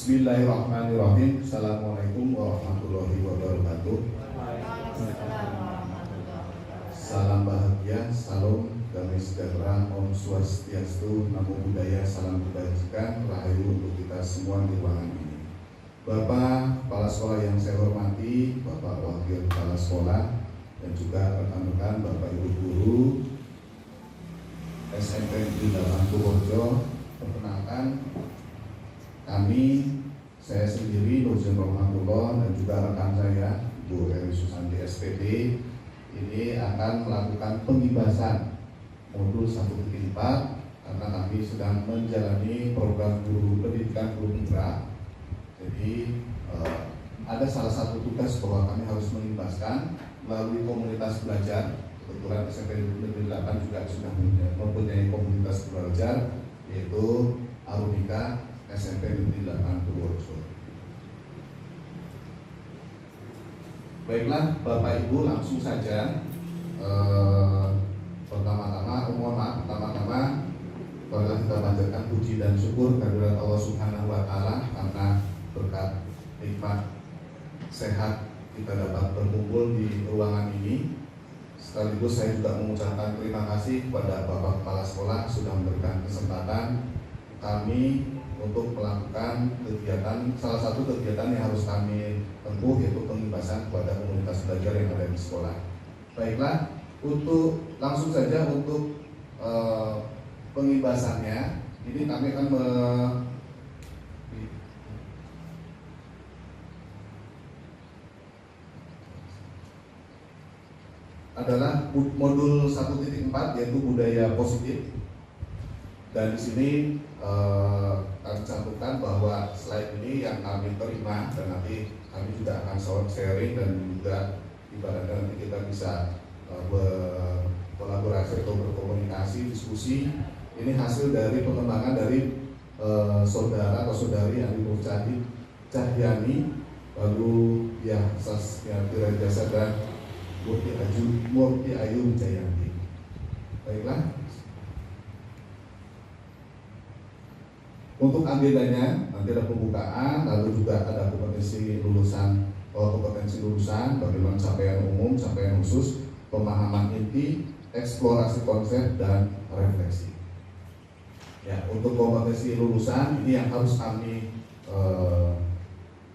Bismillahirrahmanirrahim. Assalamualaikum warahmatullahi wabarakatuh. Salam bahagia, salam damai sejahtera, Om Swastiastu, Namo Buddhaya, salam kebajikan, rahayu untuk kita semua di ruangan ini. Bapak Kepala Sekolah yang saya hormati, Bapak Wakil Kepala Sekolah, dan juga rekan-rekan Bapak Ibu Guru SMP di dalam Purworejo, perkenalkan saya sendiri Nurjan Rohmatullah dan juga rekan saya Bu Eri Susanti SPD ini akan melakukan pembebasan modul 1.4 karena kami sedang menjalani program guru pendidikan guru penggerak. Jadi ada salah satu tugas bahwa kami harus mengimbaskan melalui komunitas belajar. Kebetulan SMP Negeri 8 juga sudah mempunyai komunitas belajar, yaitu Arumika SMP Negeri 8 Purworejo. Baiklah Bapak Ibu, langsung saja. Pertama-tama marilah kita panjatkan puji dan syukur kehadirat Allah Subhanahu wa Ta'ala karena berkat nikmat sehat kita dapat berkumpul di ruangan ini. Sekaligus saya juga mengucapkan terima kasih kepada Bapak Kepala Sekolah sudah memberikan kesempatan kami untuk melakukan kegiatan, salah satu kegiatan yang harus kami tempuh yaitu pembebasan kepada komunitas belajar yang ada di sekolah. Baiklah, untuk langsung saja untuk pembebasannya, ini kami akan adalah modul 1.4 yaitu budaya positif. Dan di sini kami cantumkan bahwa slide ini yang kami terima dan nanti kami juga akan sharing dan juga ibaratnya nanti kita bisa berkolaborasi atau berkomunikasi, diskusi. Ini hasil dari pengembangan dari saudara atau saudari Andi Nur Cahyani, lalu ya Saskia Tirajasa dan Murti Ayu Jayanti. Baiklah. Untuk agendanya nanti ada pembukaan, lalu juga ada kompetensi lulusan, bagaimana capaian umum, capaian khusus, pemahaman inti, eksplorasi konsep dan refleksi. Ya, untuk kompetensi lulusan ini yang harus kami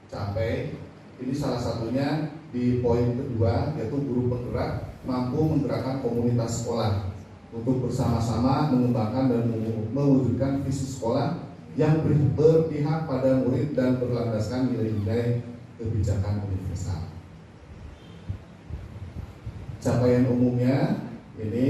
capai. Ini salah satunya di poin kedua yaitu guru penggerak mampu menggerakkan komunitas sekolah untuk bersama-sama mengembangkan dan mewujudkan visi sekolah yang berpihak pada murid dan berlandaskan nilai-nilai kebijakan universal. Capaian umumnya ini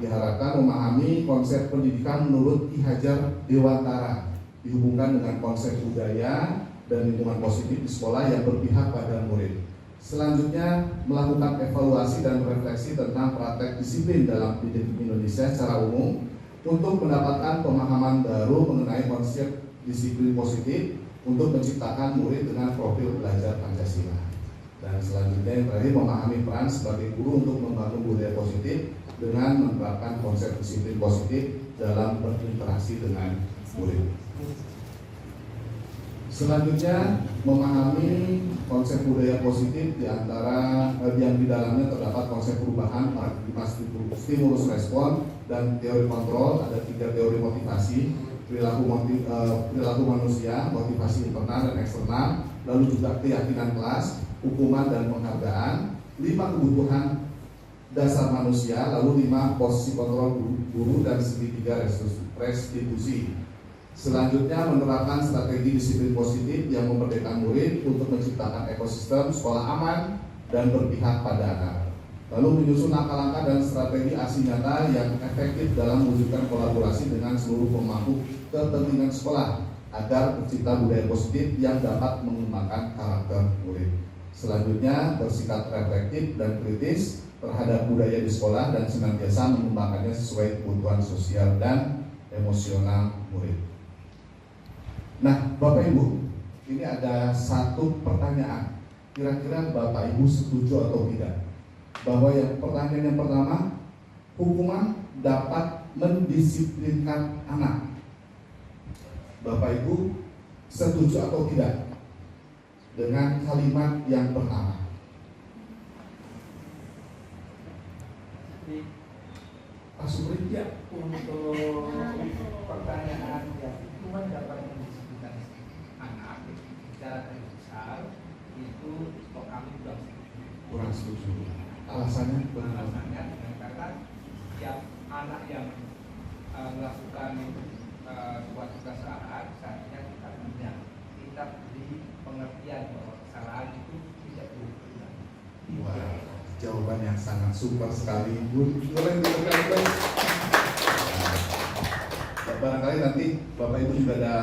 diharapkan memahami konsep pendidikan menurut Ki Hajar Dewantara dihubungkan dengan konsep budaya dan lingkungan positif di sekolah yang berpihak pada murid. Selanjutnya melakukan evaluasi dan refleksi tentang praktek disiplin dalam pendidikan Indonesia secara umum untuk mendapatkan pemahaman baru mengenai konsep disiplin positif untuk menciptakan murid dengan profil belajar Pancasila. Dan selanjutnya yang terakhir memahami peran sebagai guru untuk membangun budaya positif dengan menerapkan konsep disiplin positif dalam berinteraksi dengan murid. Selanjutnya memahami konsep budaya positif di antara yang di dalamnya terdapat konsep perubahan, paradigma stimulus respon dan teori kontrol. Ada 3 teori motivasi, perilaku manusia, motivasi internal dan eksternal, lalu juga keyakinan kelas, hukuman dan penghargaan, 5 kebutuhan dasar manusia, lalu 5 posisi kontrol guru dan segitiga restitusi. Selanjutnya menerapkan strategi disiplin positif yang memerdekakan murid untuk menciptakan ekosistem sekolah aman dan berpihak pada anak. Lalu menyusun langkah-langkah dan strategi aksi nyata yang efektif dalam mewujudkan kolaborasi dengan seluruh pemangku kepentingan sekolah agar tercipta budaya positif yang dapat mengembangkan karakter murid. Selanjutnya bersikap reflektif dan kritis terhadap budaya di sekolah dan senantiasa mengembangkannya sesuai kebutuhan sosial dan emosional murid. Nah, Bapak Ibu, ini ada satu pertanyaan. Kira-kira Bapak Ibu setuju atau tidak? Bahwa pertanyaan yang pertama, hukuman dapat mendisiplinkan anak. Bapak Ibu setuju atau tidak dengan kalimat yang pertama? Pak Supri? Ya, untuk pertanyaan yang hukuman dapat mendisiplinkan anak secara garis besar itu kok kami kurang setuju. Alasannya? Alasannya karena setiap anak yang melakukan suatu kesalahan seharusnya kita beri pengertian bahwa kesalahan itu tidak berulang. Wah, jawaban yang sangat super sekali, Bu. Boleh ditekan. Barangkali nanti Bapak Ibu juga ada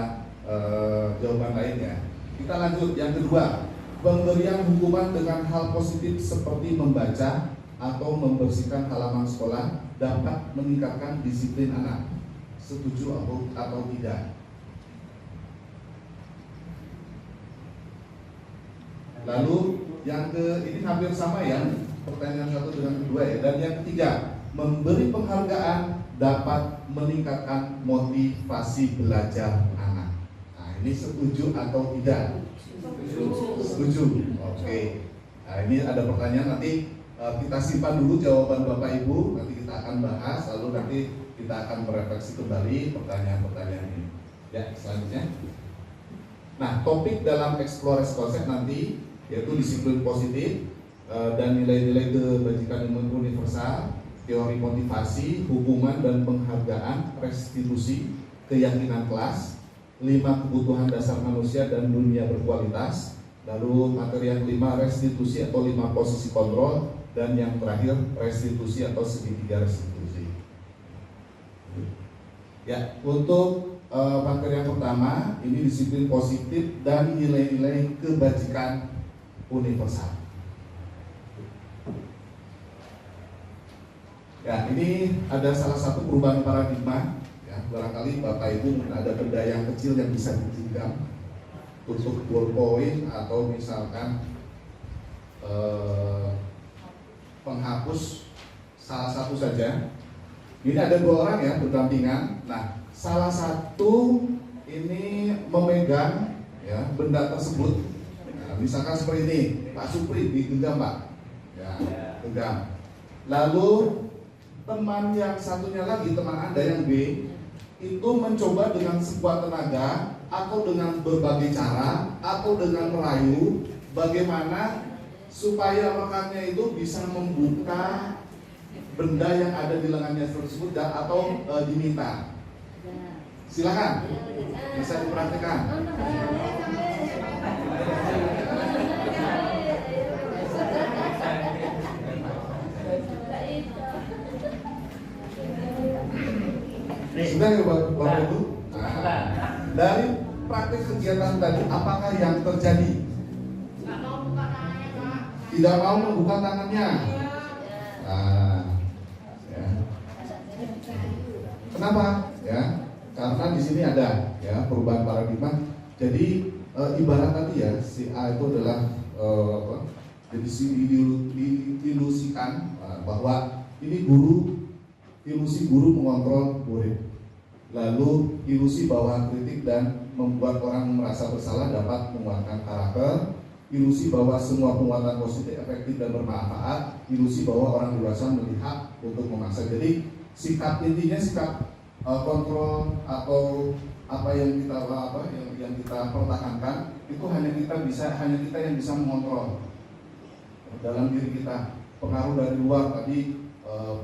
jawaban lainnya. Kita lanjut yang kedua, pemberian hukuman dengan hal positif seperti membaca atau membersihkan halaman sekolah dapat meningkatkan disiplin anak. Setuju atau tidak? Lalu yang ini hampir sama ya, pertanyaan satu dengan kedua ya. Dan yang ketiga, memberi penghargaan dapat meningkatkan motivasi belajar anak. Nah, ini setuju atau tidak? Setuju. Oke. Nah, ini ada pertanyaan, nanti kita simpan dulu jawaban Bapak Ibu, nanti kita akan bahas, lalu nanti kita akan merefleksi kembali pertanyaan-pertanyaan ini. Ya, selanjutnya. Nah, topik dalam eksplorasi konsep nanti yaitu disiplin positif dan nilai-nilai kebajikan universal, teori motivasi, hukuman dan penghargaan, restitusi, keyakinan kelas, 5 kebutuhan dasar manusia dan dunia berkualitas, lalu materi yang kelima restitusi atau 5 posisi kontrol, dan yang terakhir restitusi atau segitiga restitusi. Ya, untuk materi yang pertama ini disiplin positif dan nilai-nilai kebajikan universal. Ya, ini ada salah satu perubahan paradigma. Ya, barangkali Bapak Ibu mungkin ada benda yang kecil yang bisa digenggam untuk ballpoint atau misalkan penghapus salah satu saja. Ini ada 2 orang ya berdampingan. Nah, salah satu ini memegang ya benda tersebut. Nah, misalkan seperti ini, Pak Supri digenggam Pak. Ya, genggam. Lalu teman yang satunya lagi, teman Anda yang B, itu mencoba dengan sekuat tenaga atau dengan berbagai cara atau dengan merayu bagaimana supaya rekannya itu bisa membuka benda yang ada di lengannya tersebut dan atau diminta. Silakan, bisa diperhatikan. Sudah ya Bapak Ibu? Nah, dari praktik kegiatan tadi apakah yang terjadi? Tidak mau membuka tangannya. Nah, ya. Kenapa? Ya, karena di sini ada ya perubahan paradigma. Jadi ibarat tadi ya si A itu adalah jadi si diilusikan bahwa ini ilusi guru mengontrol murid. Lalu ilusi bahwa kritik dan membuat orang merasa bersalah dapat menguatkan karakter. Ilusi bahwa semua penguatan positif efektif dan bermanfaat. Ilusi bahwa orang dewasa melihat untuk memaksa. Jadi sikap intinya sikap kontrol atau apa yang kita pertahankan itu hanya kita yang bisa mengontrol dalam diri kita. Pengaruh dari luar tadi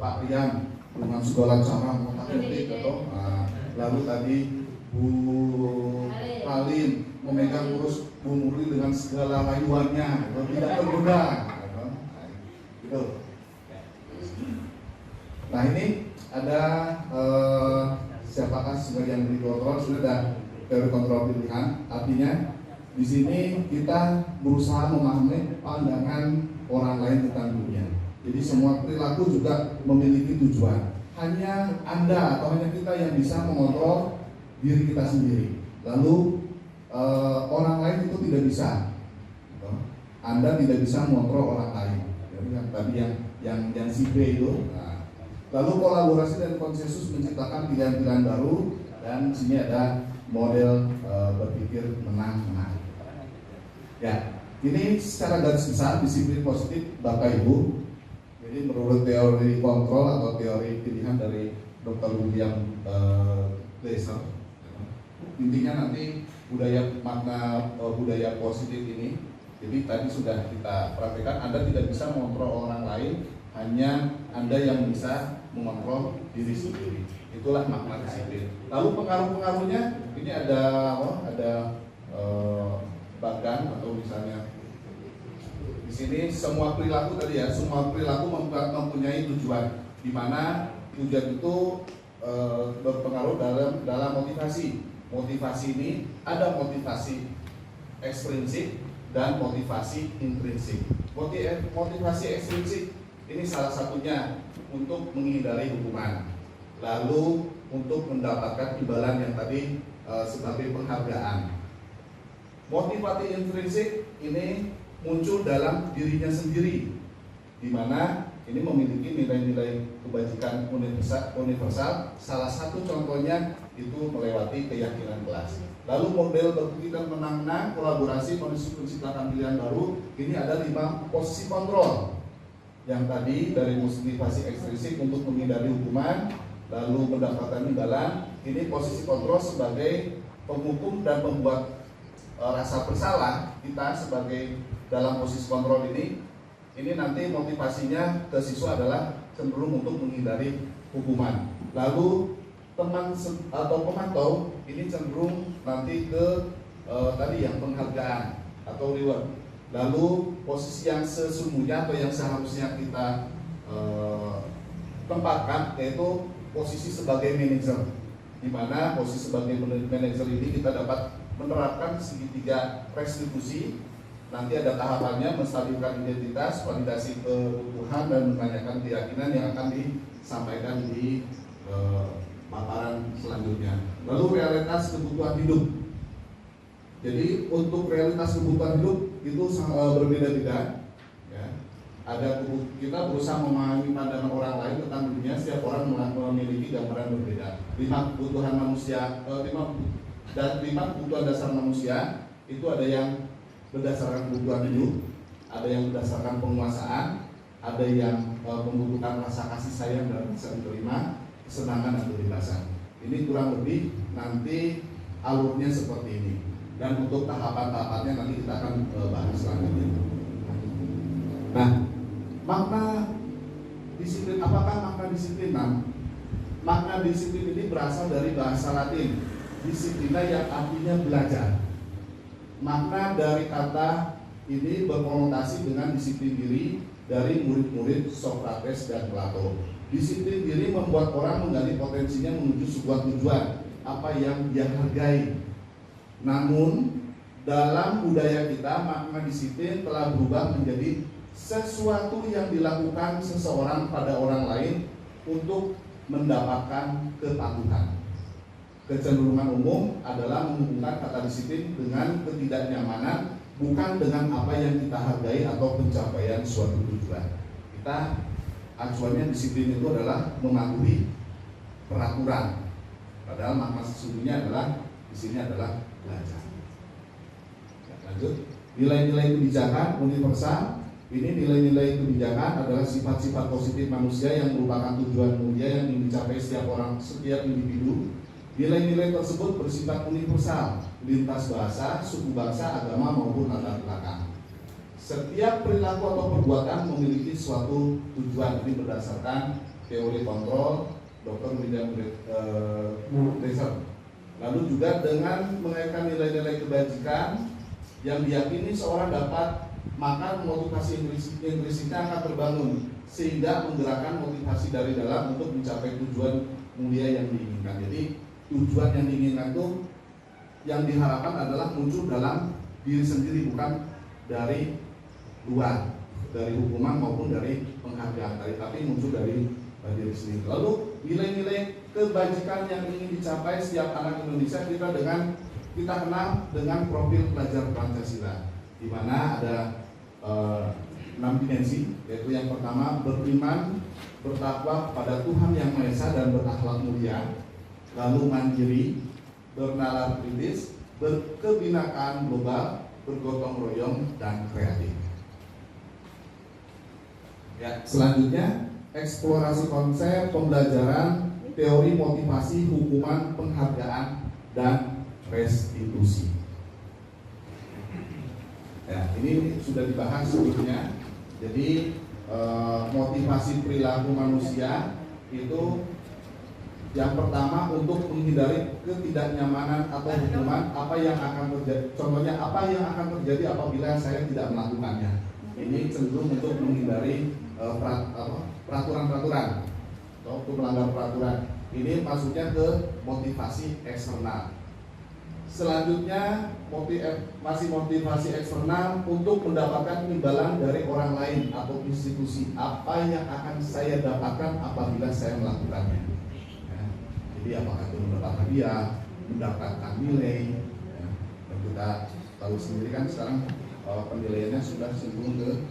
Pak Rian dengan segala cara mengotak-atik atau lalu tadi Bu Halim memegang terus Bu Nurli dengan segala rayuannya, tidak tergoda. Gitu. Nah ini ada siapakah sebagian dari kontrol sudah ada teori kontrol pilihan. Artinya di sini kita berusaha memahami pandangan orang lain tentang dunia. Jadi semua perilaku juga memiliki tujuan. Hanya Anda atau hanya kita yang bisa mengontrol diri kita sendiri. Lalu orang lain itu tidak bisa. Anda tidak bisa mengontrol orang lain. Jadi yang tadi yang si B itu. Lalu kolaborasi dan konsensus menciptakan pilihan-pilihan baru, dan di sini ada model berpikir menang-menang. Ya, ini secara garis besar disiplin positif Bapak Ibu. Jadi menurut teori kontrol atau teori pilihan dari Dr. William Glasser, intinya nanti makna budaya positif ini. Jadi tadi sudah kita praktekkan, Anda tidak bisa mengontrol orang lain, hanya Anda yang bisa mengontrol diri sendiri. Itulah makna disiplin. Lalu pengaruh-pengaruhnya ini ada bahkan atau misalnya di sini semua perilaku tadi ya, semua perilaku mempunyai tujuan, di mana tujuan itu berpengaruh dalam motivasi. Motivasi ini ada motivasi ekstrinsik dan motivasi intrinsik. Motivasi ekstrinsik ini salah satunya untuk menghindari hukuman, lalu untuk mendapatkan imbalan yang tadi sebagai penghargaan. Motivasi intrinsik ini muncul dalam dirinya sendiri, di mana ini memiliki nilai-nilai kebajikan universal. Salah satu contohnya itu melewati keyakinan kelas. Lalu model berpikir menang-menang, kolaborasi, menciptakan pilihan baru. Ini ada 5 posisi kontrol. Yang tadi dari motivasi ekstrinsik untuk menghindari hukuman, lalu mendapatkan imbalan. Ini posisi kontrol sebagai penghukum dan pembuat rasa bersalah kita sebagai dalam posisi kontrol ini nanti motivasinya ke siswa adalah cenderung untuk menghindari hukuman. Lalu teman atau pemantau ini cenderung nanti ke tadi yang penghargaan atau reward. Lalu posisi yang sesungguhnya atau yang seharusnya kita tempatkan yaitu posisi sebagai manajer, di mana posisi sebagai manajer ini kita dapat menerapkan segitiga restitusi. Nanti ada tahapannya, menstabilkan identitas, validasi kebutuhan, dan menanyakan keyakinan yang akan disampaikan di paparan selanjutnya. Lalu realitas kebutuhan hidup. Jadi untuk realitas kebutuhan hidup itu berbeda-beda. Ya. Kita berusaha memahami pandangan orang lain tentang dunia. Setiap orang memiliki gambaran berbeda. 5 kebutuhan manusia, 5 kebutuhan dasar manusia itu ada yang berdasarkan kebutuhan hidup, ada yang berdasarkan penguasaan, ada yang membutuhkan rasa kasih sayang dan bisa diterima, kesenangan dan kebebasan. Ini kurang lebih nanti alurnya seperti ini. Dan untuk tahapan-tahapannya nanti kita akan bahas selanjutnya. Nah, makna disiplin, apakah makna disiplin? Makna disiplin ini berasal dari bahasa Latin, disiplina yang artinya belajar. Makna dari kata ini berkonotasi dengan disiplin diri dari murid-murid Socrates dan Plato. Disiplin diri membuat orang menggali potensinya menuju sebuah tujuan, apa yang dia hargai. Namun dalam budaya kita makna disiplin telah berubah menjadi sesuatu yang dilakukan seseorang pada orang lain untuk mendapatkan kepatuhan. Kecenderungan umum adalah menghubungkan kata disiplin dengan ketidaknyamanan, bukan dengan apa yang kita hargai atau pencapaian suatu tujuan. Kita acuannya disiplin itu adalah mematuhi peraturan. Padahal makna sesungguhnya adalah di sini adalah belajar. Lanjut, nilai-nilai kebijakan universal. Ini nilai-nilai kebijakan adalah sifat-sifat positif manusia yang merupakan tujuan mulia yang ingin dicapai setiap individu. Nilai-nilai tersebut bersifat universal, lintas bahasa, suku bangsa, agama maupun latar belakang. Setiap perilaku atau perbuatan memiliki suatu tujuan. Ini berdasarkan teori kontrol Dr. William Glasser. Lalu juga dengan mengaitkan nilai-nilai kebajikan yang diyakini seorang dapat, maka motivasi intrinsiknya akan terbangun sehingga menggerakkan motivasi dari dalam untuk mencapai tujuan mulia yang diinginkan. Jadi tujuan yang diinginkan itu yang diharapkan adalah muncul dalam diri sendiri, bukan dari luar, dari hukuman maupun dari penghargaan tadi, tapi muncul dari diri sendiri. Lalu nilai-nilai kebajikan yang ingin dicapai setiap anak Indonesia kita kenal dengan profil pelajar Pancasila, di mana ada 6 dimensi, yaitu yang pertama beriman, bertakwa kepada Tuhan Yang Maha Esa dan berakhlak mulia. Lalu mandiri, bernalar kritis, berkebinekaan global, bergotong royong, dan kreatif. Ya, selanjutnya eksplorasi konsep, pembelajaran, teori motivasi, hukuman, penghargaan, dan restitusi. Ya, ini sudah dibahas sebelumnya. Jadi motivasi perilaku manusia itu yang pertama untuk menghindari ketidaknyamanan atau hukuman apa yang akan terjadi. Contohnya apa yang akan terjadi apabila saya tidak melakukannya. Ini cenderung untuk menghindari peraturan-peraturan atau untuk melanggar peraturan. Ini maksudnya ke motivasi eksternal. Selanjutnya masih motivasi eksternal untuk mendapatkan imbalan dari orang lain atau institusi. Apa yang akan saya dapatkan apabila saya melakukannya. Ya, jadi apakah itu mendapat hadiah, mendapatkan nilai. Ya, dan kita tahu sendiri kan sekarang penilaiannya sudah cenderung ke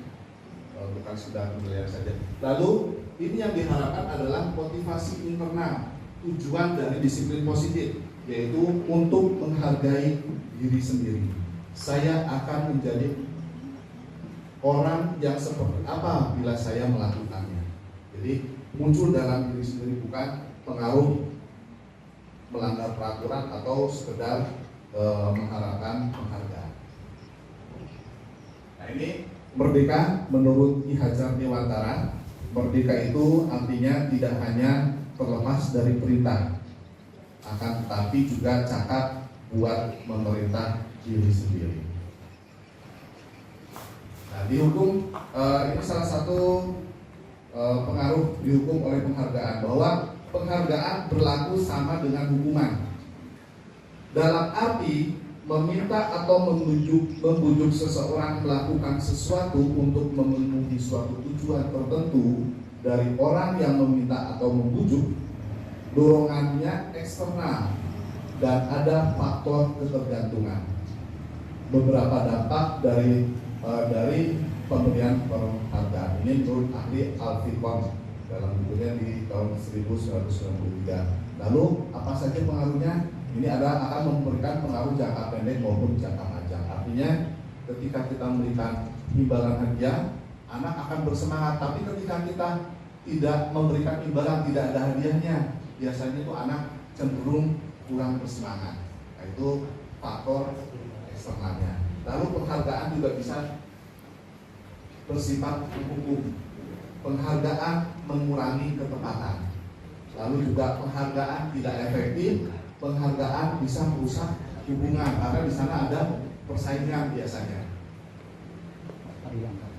bukan sudah penilaian saja. Lalu ini yang diharapkan adalah motivasi internal, tujuan dari disiplin positif, yaitu untuk menghargai diri sendiri. Saya akan menjadi orang yang seperti apa bila saya melakukannya. Jadi muncul dalam diri sendiri, bukan pengaruh melanggar peraturan atau sekedar mengharapkan penghargaan. Nah, ini merdeka menurut Ki Hajar Dewantara. Merdeka itu artinya tidak hanya terlepas dari perintah, akan tetapi juga cakap buat memerintah diri sendiri. Nah, di hukum ini salah satu pengaruh dihukum oleh penghargaan, bahwa penghargaan berlaku sama dengan hukuman. Dalam arti meminta atau membujuk seseorang melakukan sesuatu untuk memenuhi suatu tujuan tertentu dari orang yang meminta atau membujuk, dorongannya eksternal dan ada faktor ketergantungan. Beberapa dampak dari pemberian penghargaan ini menurut ahli Alfikon dalam bukunya di tahun 1993. Lalu apa saja pengaruhnya? Ini akan memberikan pengaruh jangka pendek maupun jangka panjang. Artinya ketika kita memberikan imbalan hadiah, anak akan bersemangat. Tapi ketika kita tidak memberikan imbalan, tidak ada hadiahnya, biasanya itu anak cenderung kurang bersemangat. Nah, itu faktor eksternalnya. Lalu penghargaan juga bisa bersifat hukum. Penghargaan mengurangi ketepatan. Lalu juga penghargaan tidak efektif. Penghargaan bisa merusak hubungan karena di sana ada persaingan biasanya.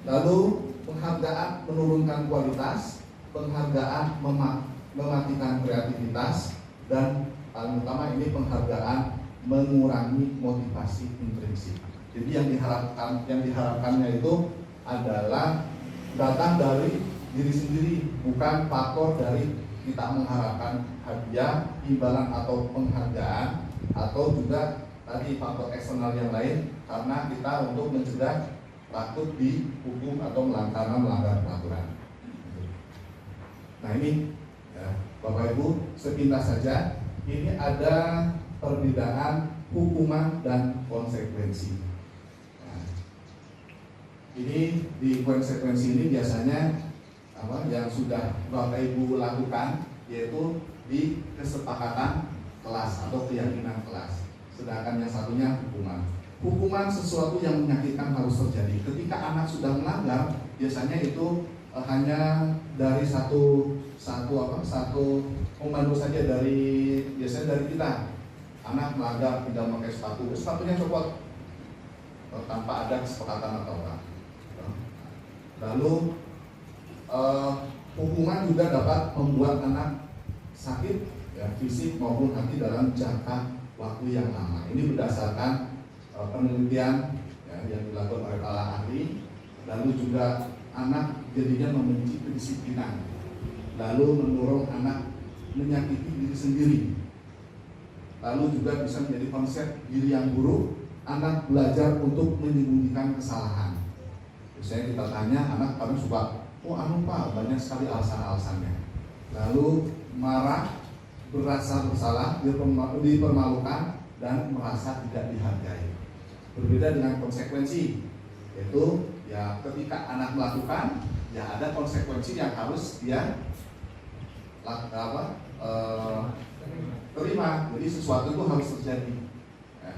Lalu penghargaan menurunkan kualitas, penghargaan mematikan kreativitas, dan paling utama ini penghargaan mengurangi motivasi intrinsik. Jadi yang diharapkannya itu adalah datang dari diri sendiri, bukan faktor dari kita mengharapkan hadiah, imbalan atau penghargaan, atau juga tadi faktor eksternal yang lain karena kita untuk mencegah takut dihukum atau melanggar peraturan. Nah ini ya, Bapak Ibu sepintas saja, ini ada perbedaan hukuman dan konsekuensi. Nah, ini di konsekuensi ini biasanya yang sudah Bapak Ibu lakukan, yaitu di kesepakatan kelas atau keyakinan kelas. Sedangkan yang satunya hukuman. Hukuman sesuatu yang menyakitkan harus terjadi. Ketika anak sudah melanggar, biasanya itu hanya dari satu komando saja biasanya dari kita. Anak melanggar tidak memakai sepatu, sepatunya copot tanpa ada kesepakatan atau apa. Lalu hukuman juga dapat membuat anak sakit ya, fisik maupun hati dalam jangka waktu yang lama. Ini berdasarkan penelitian ya, yang dilakukan oleh para ahli. Lalu juga anak jadinya membenci kedisiplinan, lalu mendorong anak menyakiti diri sendiri. Lalu juga bisa menjadi konsep diri yang buruk. Anak belajar untuk menyembunyikan kesalahan. Misalnya kita tanya anak, kamu suka Pak, banyak sekali alasan-alasannya. Lalu marah, berasa bersalah, dipermalukan, dan merasa tidak dihargai. Berbeda dengan konsekuensi, yaitu ya ketika anak melakukan, ya ada konsekuensi yang harus dia terima. Jadi sesuatu itu harus terjadi. Ya.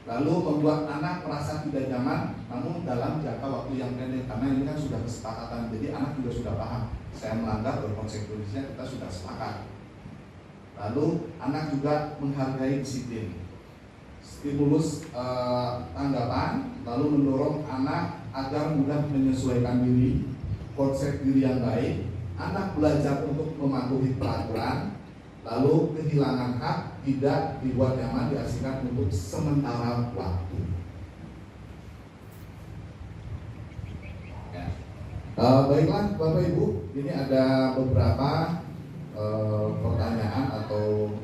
Lalu membuat anak merasa tidak nyaman, namun dalam jangka waktu yang pendek, karena ini kan sudah kesepakatan. Jadi anak juga sudah paham, saya melanggar berkonsekuensinya, kita sudah sepakat. Lalu anak juga menghargai disiplin, stimulus tanggapan, lalu mendorong anak agar mudah menyesuaikan diri, konsep diri yang baik. Anak belajar untuk mematuhi peraturan, lalu kehilangan hak, tidak dibuat nyaman, diasingkan untuk sementara waktu. Ya. Baiklah Bapak Ibu, ini ada beberapa pertanyaan atau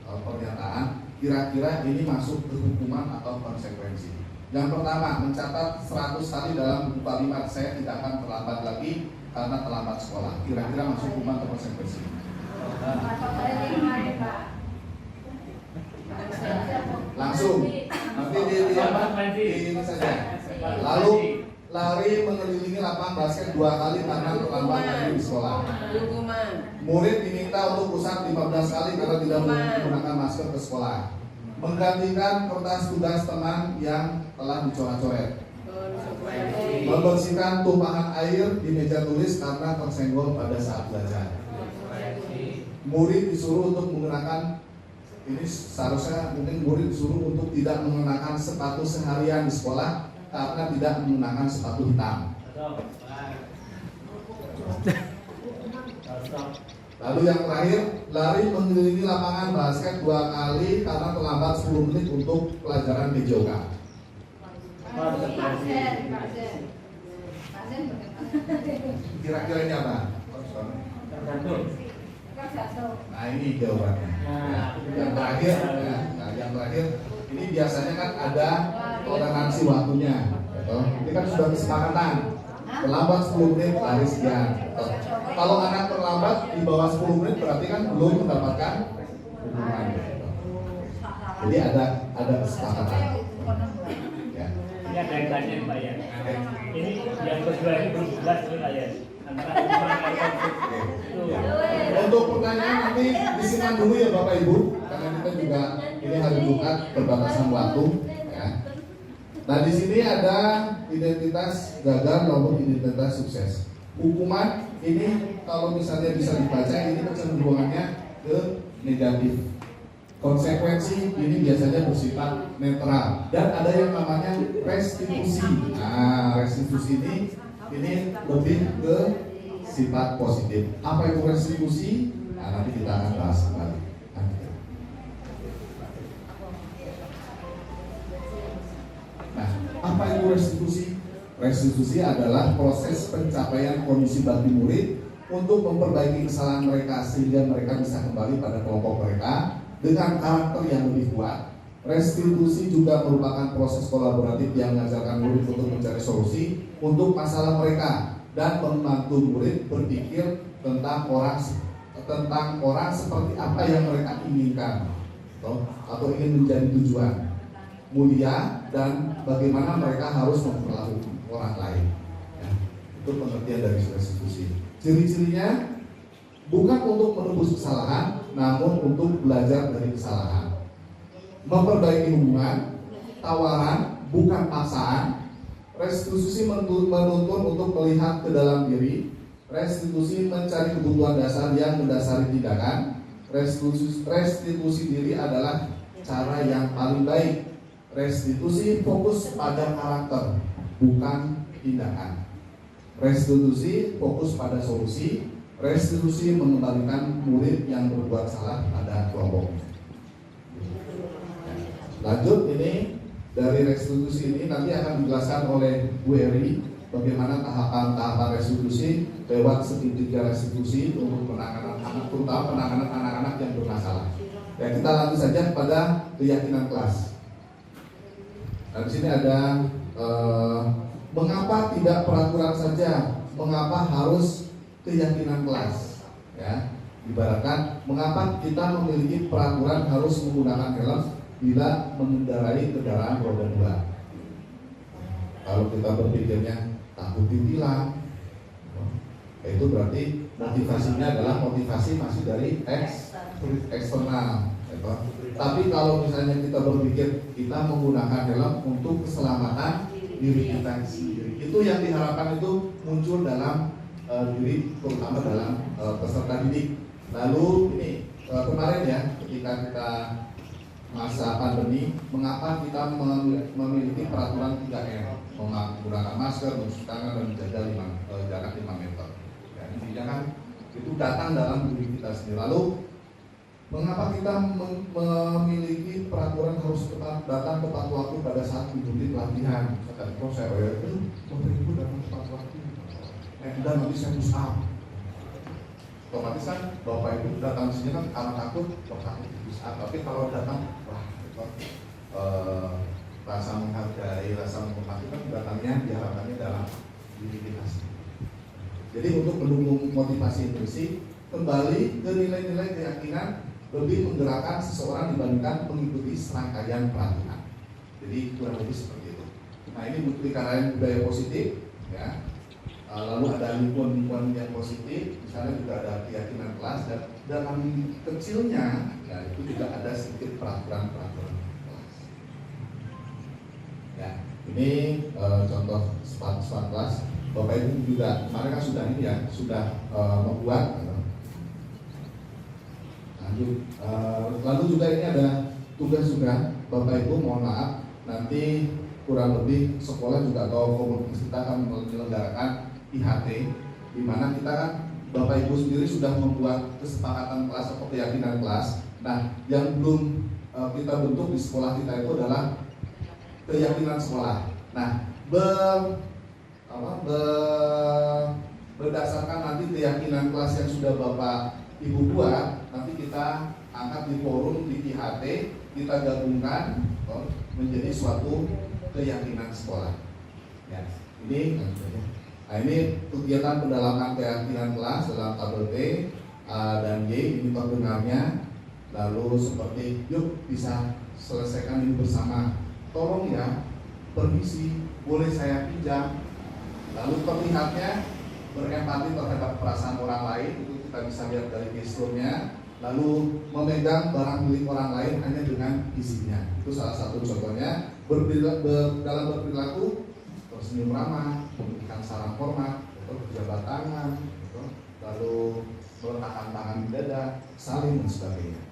pernyataan. Kira-kira ini masuk ke hukuman atau konsekuensi. Yang pertama, mencatat 100 kali dalam buku kalimat, saya tidak akan terlambat lagi karena terlambat sekolah. Kira-kira masuk hukuman atau konsekuensi? Langsung nanti di ini saja. Lalu lari mengelilingi lapangan basket 2 kali karena terlambat lagi di sekolah. Murid diminta untuk pusat 15 kali karena tidak menggunakan masker ke sekolah. Menggantikan kertas tugas teman yang telah dicoret-coret. Membersihkan tumpahan air di meja tulis karena tersenggol pada saat belajar. Murid disuruh untuk menggunakan, ini seharusnya mungkin murid disuruh untuk tidak mengenakan sepatu seharian di sekolah karena tidak menggunakan sepatu hitam. Lalu yang terakhir, lari mengelilingi lapangan basket 2 kali karena terlambat 10 menit untuk pelajaran PJOK. Kira-kira ini apa? Nah ini jawabannya. Yang terakhir, yang terakhir ini biasanya kan ada toleransi waktunya. Ini kan sudah kesepakatan. Terlambat 10 menit lari sekian. Kalau anak terlambat di bawah 10 menit berarti kan belum mendapatkan hukuman. Jadi ada kesepakatan. Ya. Ini ada yang tanya Pak ya. Ini yang kedua ini belum jelas Pak ya. Antara hukuman dan konsekuensi. Untuk pertanyaan nanti disimpan dulu ya Bapak Ibu, karena kita juga ini hari Jumat berbatasan waktu. Ya. Nah di sini ada identitas gagal maupun identitas sukses. Hukuman ini kalau misalnya bisa dibaca ini kecenderungannya ke negatif. Konsekuensi ini biasanya bersifat netral dan ada yang namanya restitusi. Nah, restitusi ini lebih ke sifat positif. Apa itu restitusi? Nah, nanti kita akan bahas kembali. Nah, apa itu restitusi? Restitusi adalah proses pencapaian kondisi bagi murid untuk memperbaiki kesalahan mereka sehingga mereka bisa kembali pada kelompok mereka dengan karakter yang lebih kuat. Restitusi juga merupakan proses kolaboratif yang mengajarkan murid untuk mencari solusi untuk masalah mereka dan membantu murid berpikir tentang orang seperti apa yang mereka inginkan atau ingin menjadi tujuan mulia dan bagaimana mereka harus memperlakukan orang lain. Ya, itu pengertian dari restitusi. Ciri-cirinya bukan untuk menebus kesalahan, namun untuk belajar dari kesalahan. Memperbaiki hubungan, tawaran, bukan paksaan. Restitusi menuntun untuk melihat ke dalam diri. Restitusi mencari kebutuhan dasar yang mendasari tindakan. Restitusi diri adalah cara yang paling baik. Restitusi fokus pada karakter, bukan tindakan. Restitusi fokus pada solusi. Restitusi mengembalikan murid yang berbuat salah pada kelompoknya. Lanjut, ini dari restitusi ini nanti akan dijelaskan oleh Bu Eri bagaimana tahapan-tahapan restitusi lewat segitiga restitusi untuk penanganan anak, terutama penanganan anak-anak yang bermasalah. Ya, kita lanjut saja pada keyakinan kelas. Nah, di sini ada mengapa tidak peraturan saja, mengapa harus keyakinan kelas, ya. Ibaratkan mengapa kita memiliki peraturan harus menggunakan helm, bila mengendarai kendaraan roda 2. Kalau kita berpikirnya takut ditilang, itu berarti motivasinya adalah motivasi masih dari eksternal. Tapi kalau misalnya kita berpikir kita menggunakan helm untuk keselamatan diri kita sendiri, itu yang diharapkan itu muncul dalam diri, terutama dalam peserta didik. Lalu ini kemarin ya, ketika kita masa pandemi, mengapa kita memiliki peraturan 3M, menggunakan masker, mencuci tangan, dan menjaga jarak 5 meter. Ya, intinya kan itu datang dalam diri kita sendiri. Lalu mengapa kita memiliki peraturan harus datang tepat waktu pada saat mengikuti pelatihan? Kata saya, Bapak Ibu datang tepat waktu, dan nanti saya push up. Otomatis kan Bapak Ibu datang sini kan karena takut push up. Tapi kalau datang, wah, rasa menghargai, rasa menghormati kan datangnya diharapkannya dalam diri kita sendiri. Jadi untuk mendukung motivasi intrinsik, kembali ke nilai-nilai keyakinan lebih menggerakkan seseorang dibandingkan mengikuti serangkaian peraturan. Jadi kurang lebih seperti itu. Nah, ini multikarya budaya positif, ya. Lalu ada lingkungan yang positif, misalnya juga ada keyakinan kelas, dan dalam kecilnya, ya, itu juga ada sedikit peraturan-peraturan kelas. Ya, ini contoh smart kelas. Bapak Ibu juga kemarin kan sudah ini ya, sudah membuat. Lalu juga ini ada tugas juga, Bapak Ibu mohon maaf, nanti kurang lebih sekolah juga atau komunitas kita akan menyelenggarakan IHT, di mana kita kan Bapak Ibu sendiri sudah membuat kesepakatan kelas atau keyakinan kelas. Nah, yang belum kita bentuk di sekolah kita itu adalah keyakinan sekolah. Nah, berdasarkan nanti keyakinan kelas yang sudah Bapak Ibu buat, nanti kita angkat di forum di IHT, kita gabungkan menjadi suatu keyakinan sekolah. Ya, ini kegiatan pendalaman keyakinan kelas dalam tabel T dan Y, ini pendengarnya. Lalu seperti, yuk bisa selesaikan ini bersama. Tolong ya, permisi, boleh saya pinjam. Lalu terlihatnya berempati terhadap perasaan orang lain, itu kita bisa lihat dari gesturnya. Lalu memegang barang milik orang lain hanya dengan isinya, itu salah satu contohnya. Dalam berperilaku, tersenyum ramah, memberikan salam hormat, berjabat tangan, lalu meletakkan tangan di dada, saling dan sebagainya.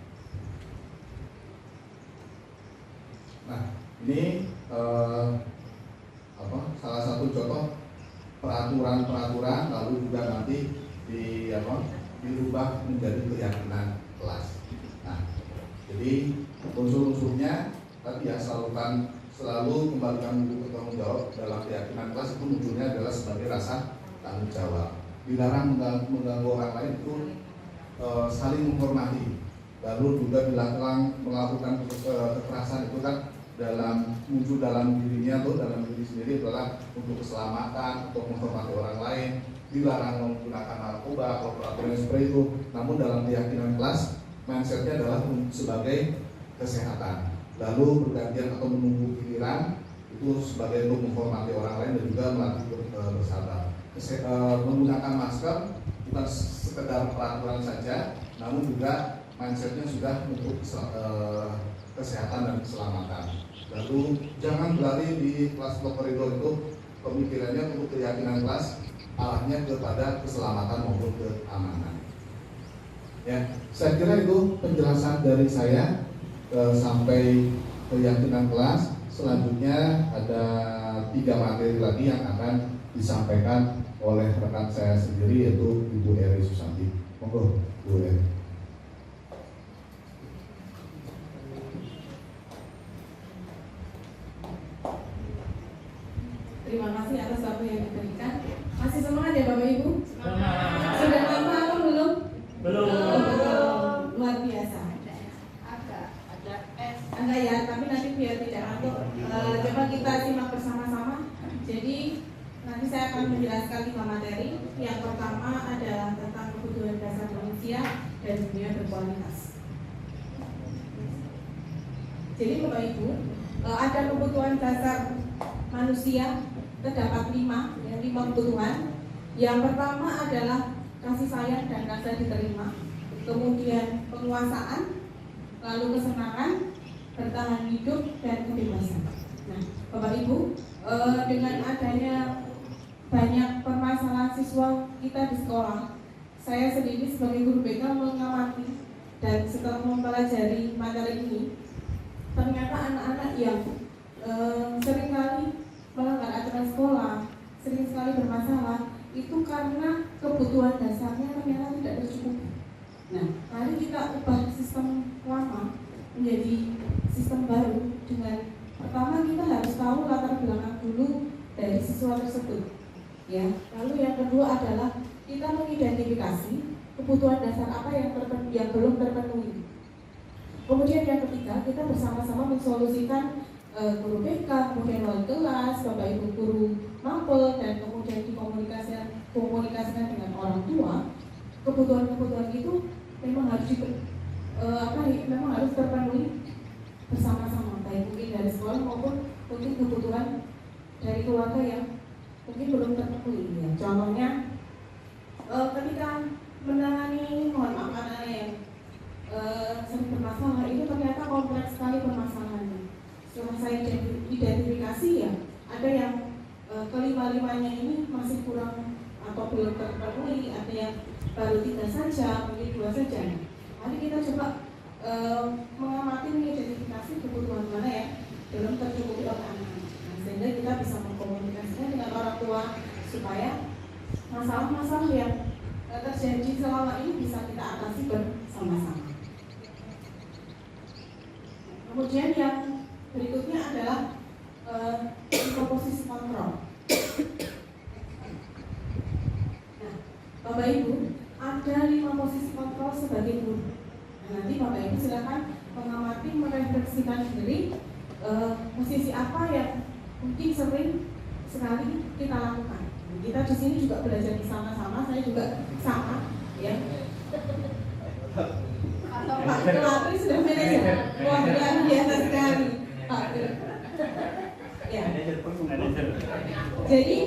Nah, ini salah satu contoh peraturan-peraturan, lalu juga nanti dirubah menjadi keyakinan kelas. Nah, jadi unsur-unsurnya tadi ya, selalu kembalikan diri ke tanggung jawab. Dalam keyakinan kelas itu munculnya adalah sebagai rasa tanggung jawab. Dilarang mengganggu orang lain, itu saling menghormati. Lalu juga dilarang melakukan kekerasan, itu kan muncul dalam dirinya atau dalam diri sendiri adalah untuk keselamatan, untuk menghormati orang lain. Dilarang menggunakan narkoba atau peraturan seperti itu. Namun dalam keyakinan kelas, mindsetnya adalah sebagai kesehatan. Lalu bergantian atau menunggu giliran, itu sebagai untuk menghormati orang lain dan juga melatih bersabar. Menggunakan masker bukan sekedar peraturan saja, namun juga mindsetnya sudah untuk kesehatan dan keselamatan. Lalu jangan berlari di kelas koridor, itu pemikirannya untuk keyakinan kelas arahnya kepada keselamatan maupun keamanan. Ya, saya kira itu penjelasan dari saya sampai keyakinan kelas. Selanjutnya ada 3 materi lagi yang akan disampaikan oleh rekan saya sendiri, yaitu Ibu Eri Susanti. Monggo, Bu Eri. Terima kasih atas waktu yang diberikan. Masih semangat ya Bapak Ibu? Semangat. Sudah lama apa belum? Belum. Luar biasa. Ada ya, tapi nanti biar tidak ngantuk, coba kita simak bersama-sama. Jadi nanti saya akan menjelaskan 5 materi. Yang pertama adalah tentang kebutuhan dasar manusia dan dunia berkualitas. Jadi Bapak Ibu, ada kebutuhan dasar manusia terdapat 5 kebutuhan. Yang pertama adalah kasih sayang dan rasa diterima, kemudian penguasaan, lalu kesenangan, bertahan hidup, dan kebebasan. Nah, Bapak Ibu, dengan adanya banyak permasalahan siswa kita di sekolah, saya sendiri sebagai guru BK mengamati dan setelah mempelajari materi ini, ternyata anak-anak yang seringkali melanggar aturan sekolah, sering sekali bermasalah, itu karena kebutuhan dasarnya ternyata tidak tercukupi. Nah, mari kita ubah sistem lama menjadi sistem baru dengan pertama kita harus tahu latar belakang dulu dari siswa tersebut. Ya, lalu yang kedua adalah kita mengidentifikasi kebutuhan dasar apa yang belum terpenuhi. Kemudian yang ketiga, kita bersama-sama mensolusikan guru BK, kemudian wali kelas, Bapak Ibu guru mapel, dan kemudian dikomunikasikan dengan orang tua. Kebutuhan-kebutuhan itu memang harus terpenuhi bersama-sama, baik mungkin dari sekolah maupun untuk kebutuhan dari keluarga yang mungkin belum terpenuhi. Ya, contohnya ketika menangani anak-anak yang sering bermasalah itu ternyata kompleks sekali permasalahannya. Setelah saya identifikasi ya, ada yang kelima-limanya ini masih kurang atau belum terpenuhi, ada yang baru 3 saja, mungkin 2 saja. Mari kita coba mengamati, mengidentifikasi kebutuhan mana yang belum tercukupi oleh anak-anak. Nah, sehingga kita bisa mengkomunikasikan dengan orang tua supaya masalah-masalah yang terjadi selama ini bisa kita atasi bersama-sama. Kemudian yang berikutnya adalah posisi kontrol. Nah, Bapak Ibu, ada 5 posisi kontrol sebagai guru. Nah, nanti Bapak Ibu silakan mengamati, merefleksikan sendiri posisi apa yang mungkin sering sekali kita lakukan. Kita di sini juga belajar bersama-sama, saya juga sama, ya. Atau Pak Kelatri sudah manajer, wah luar biasa sekali, Pak. Ya. Jadi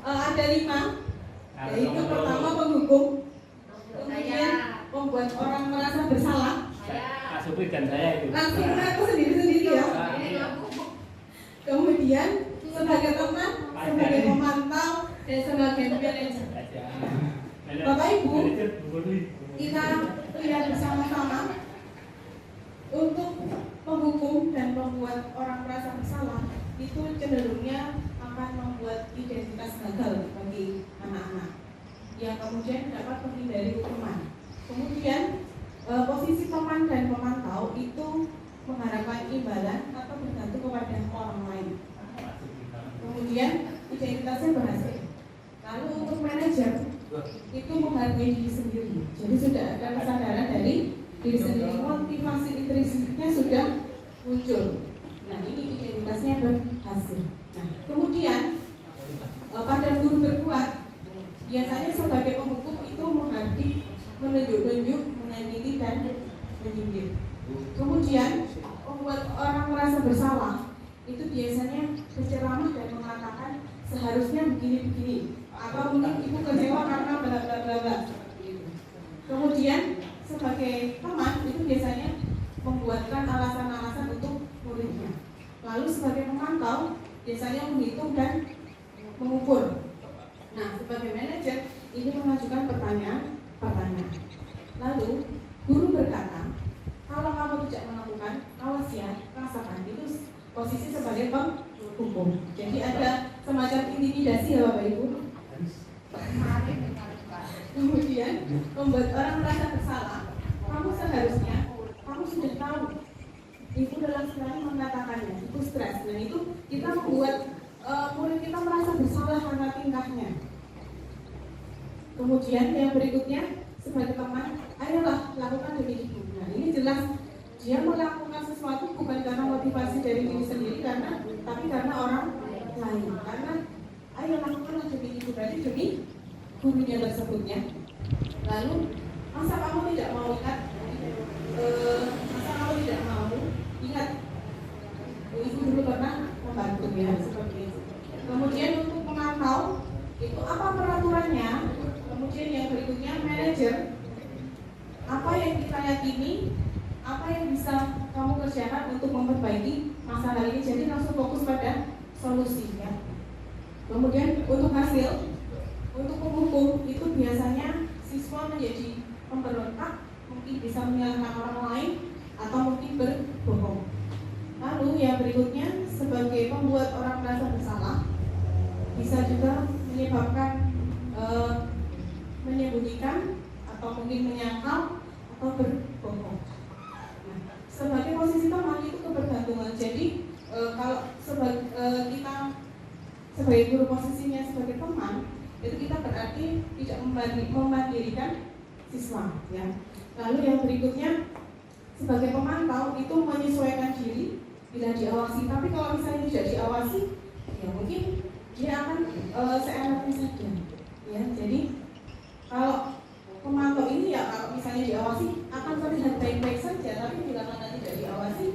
ada 5, yaitu pertama penghukum, kemudian membuat orang merasa bersalah. Supri dan saya itu. Langsung aku sendiri-sendiri ya. Kemudian sebagai teman, sebagai pemantau, dan sebagai manajer. Bapak Ibu, kita lihat bersama-sama untuk menghukum dan membuat orang merasa bersalah itu cenderungnya akan membuat identitas gagal bagi anak-anak yang kemudian dapat menghindari hukuman. Kemudian posisi teman dan pemantau itu mengharapkan imbalan atau bergantung kepada orang lain. Kemudian identitasnya berhasil. Lalu untuk manajer itu menghargai diri sendiri. Jadi sudah ada kesadaran dari diri sendiri, motivasi intrinsiknya sudah muncul. Nah, ini identitasnya berhasil. Nah, kemudian pada guru berbuat, biasanya sebagai penghukum itu menghargai, menunjuk-nunjuk, menyanyi dan menyindir. Kemudian membuat orang merasa bersalah itu biasanya berceramah dan mengatakan seharusnya begini-begini, atau mungkin ibu kecewa karena bla bla bla bla. Kemudian sebagai teman itu biasanya membuatkan alasan-alasan untuk muridnya. Lalu sebagai pemantau biasanya menghitung dan mengukur. Nah, sebagai manajer ini mengajukan pertanyaan. Lalu guru berkata, kalau kamu tidak melakukan, awas ya, rasakan. Itu posisi sebagai penghukum. Jadi ada semacam intimidasi ya Bapak Ibu. Kemudian membuat orang merasa bersalah. Kamu seharusnya, kamu sudah tahu. Ibu dalam sekali mengatakannya, itu stres. Dan itu kita membuat murid kita merasa bersalah karena tingkahnya. Kemudian yang berikutnya sebagai teman, ayolah lakukan demi ibu. Nah, ini jelas dia melakukan sesuatu bukan karena motivasi dari diri sendiri, tapi karena orang lain. Karena ayo lakukan demi ibu, berarti demi gurunya tersebutnya. Lalu masa kamu tidak mau ingat? Masa kamu tidak mau ingat ya, seperti itu. Kemudian untuk pemantau itu apa peraturannya. Kemudian yang berikutnya manajer, apa yang kita yakini, apa yang bisa kamu kerjakan untuk memperbaiki masalah ini. Jadi langsung fokus pada solusi ya. Kemudian untuk hasil, untuk penghukum itu biasanya siswa menjadi pemberontak, mungkin bisa menyalahkan orang lain atau mungkin berbohong. Lalu yang berikutnya sebagai pembuat orang merasa bersalah, bisa juga menyebabkan menyembunyikan atau mungkin menyangkal atau berbohong. Nah, sebagai posisi teman itu kebergantungan. Jadi kalau kita sebagai guru posisinya sebagai teman, itu kita berarti tidak memandirikan siswa ya. Lalu yang berikutnya sebagai pemantau itu menyesuaikan diri bila diawasi. Tapi kalau misalnya tidak diawasi, ya mungkin dia akan seenaknya saja ya. Jadi kalau pemantau ini ya kalau misalnya diawasi akan terlihat baik-baik saja, tapi bila mana tidak diawasi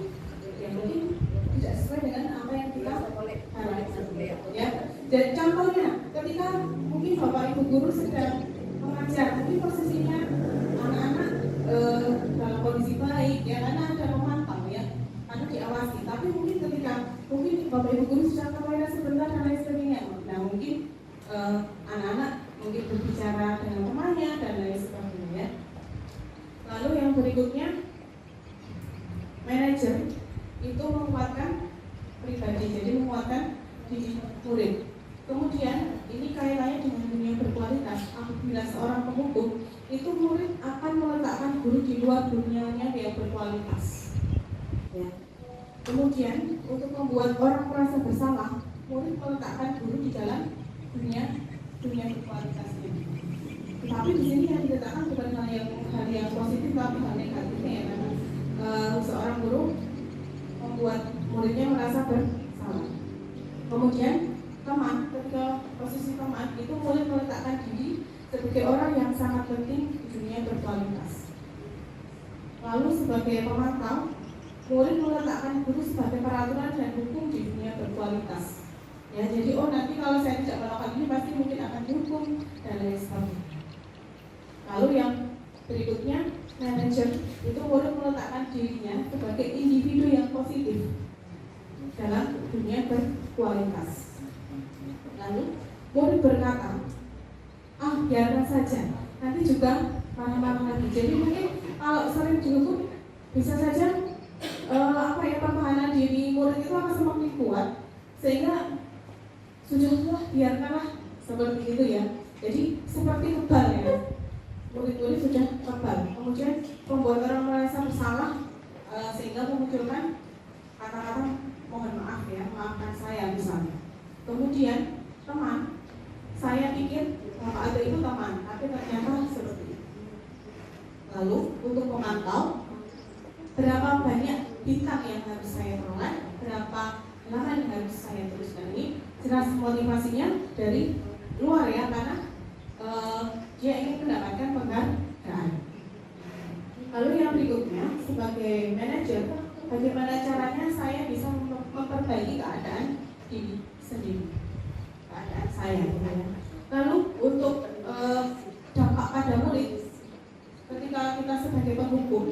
ya mungkin tidak sesuai dengan apa yang kita harapkan ya. Dan contohnya ketika mungkin bapak ibu guru sedang mengajar, mungkin posisinya anak-anak dalam kondisi baik ya, karena ada pemantau ya, karena diawasi. Tapi mungkin ketika mungkin bapak ibu guru sudah kemana sebentar dan lain sebagainya, nah mungkin anak-anak mungkin berbicara dengan temannya dan lain sebagainya ya. Lalu yang berikutnya manajer itu menguatkan pribadi, jadi menguatkan diri murid. Kemudian ini kaitannya dengan dunia berkualitas. Apabila seorang penghukum itu murid akan meletakkan guru di luar dunianya yang berkualitas ya. Kemudian untuk membuat orang merasa bersalah, murid meletakkan guru di dalam dunia berkualitasnya. Tetapi di sini yang diletakkan bukan hal yang positif, tapi hal negatifnya ya, karena seorang guru membuat muridnya merasa bersalah. Kemudian teman, ketika posisi teman itu murid meletakkan diri sebagai orang yang sangat penting di dunia berkualitas. Lalu sebagai pemantau, murid meletakkan guru sebagai peraturan dan hukum di dunia berkualitas. Ya, jadi nanti kalau saya tidak melakukan ini pasti mungkin akan dihukum dan lain sebagainya. Lalu yang berikutnya manajer itu murid meletakkan dirinya sebagai individu yang positif dalam dunia berkualitas. Lalu murid berkata, biarkan saja, nanti juga marah-marah lagi. Jadi mungkin kalau sering dihukum bisa saja pertahanan diri murid itu akan semakin kuat, sehingga sudahlah biarkanlah seperti itu ya. Jadi seperti kebal ya, murid-murid sudah kebal. Kemudian membuat orang merasa bersalah sehingga memunculkan kata-kata mohon maaf ya, maafkan saya misalnya. Kemudian teman, saya pikir Bapak Ade itu teman, tapi ternyata seperti itu. Lalu untuk memantau berapa banyak bintang yang harus saya peroleh, berapa halaman yang harus saya tuliskan, ini jelas motivasinya dari luar ya, karena dia ingin mendapatkan penghargaan. Lalu yang berikutnya sebagai manajer, bagaimana caranya saya bisa memperbaiki keadaan diri sendiri, keadaan saya gitu ya. Lalu untuk dampak pada murid, ketika kita sebagai penghukum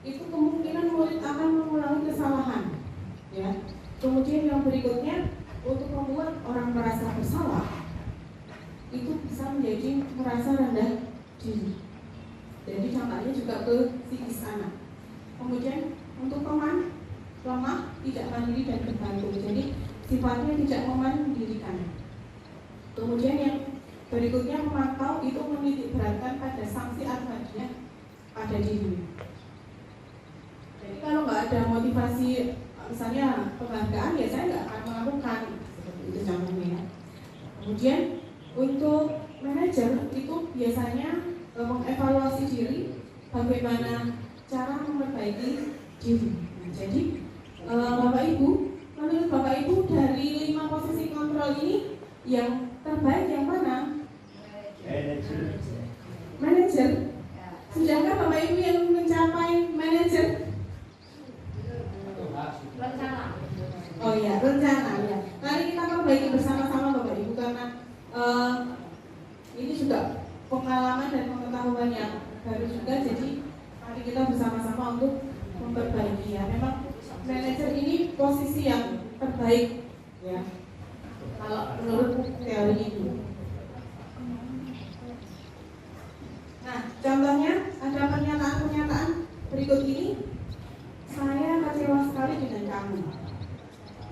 itu kemungkinan murid akan mengulangi kesalahan ya. Kemudian yang berikutnya untuk membuat orang merasa bersalah itu bisa menjadi merasa rendah diri, jadi dampaknya juga ke psikis anak. Kemudian untuk teman lemah, tidak mandiri dan bergantung, jadi sifatnya tidak memandirikan. Kemudian yang berikutnya memantau itu menitik beratkan pada sanksi atau hadiah pada dirinya. Jadi kalau nggak ada motivasi, misalnya penghargaan, ya saya nggak akan melakukan, seperti itu contohnya ya. Kemudian untuk manajer itu biasanya mengevaluasi diri, bagaimana cara memperbaiki diri. Nah, jadi Bapak Ibu, menurut Bapak Ibu dari 5 posisi kontrol ini yang terbaik yang mana? Manajer. Sudahkah Bapak Ibu yang mencapai manajer? Rencana. Oh ya, rencana ya. posisi yang terbaik, ya. Kalau menurut teori itu. Nah, contohnya ada pernyataan berikut ini. Saya kecewa sekali dengan kamu.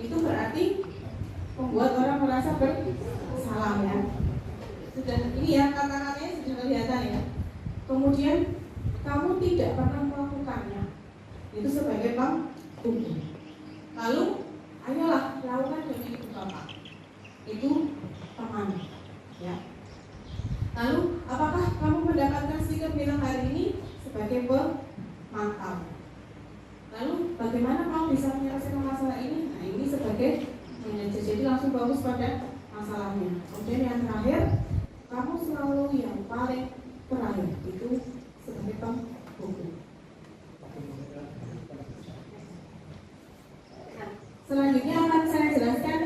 Itu berarti membuat orang merasa bersalah, ya. Sudah ini ya, kata-katanya sudah kelihatan ya. Kemudian kamu tidak pernah melakukannya. Itu sebagai pembunuh. Lalu ayolah lakukan demi ibu bapak. Itu teman, ya. Lalu apakah kamu mendapatkan stiker bilang hari ini sebagai pemantau? Lalu bagaimana kamu bisa menyelesaikan masalah ini? Nah, ini sebagai manajer. Jadi langsung fokus pada masalahnya. Kemudian yang terakhir, kamu selalu yang paling terakhir. Itu sebagai pembunuh. Nah, selanjutnya akan saya jelaskan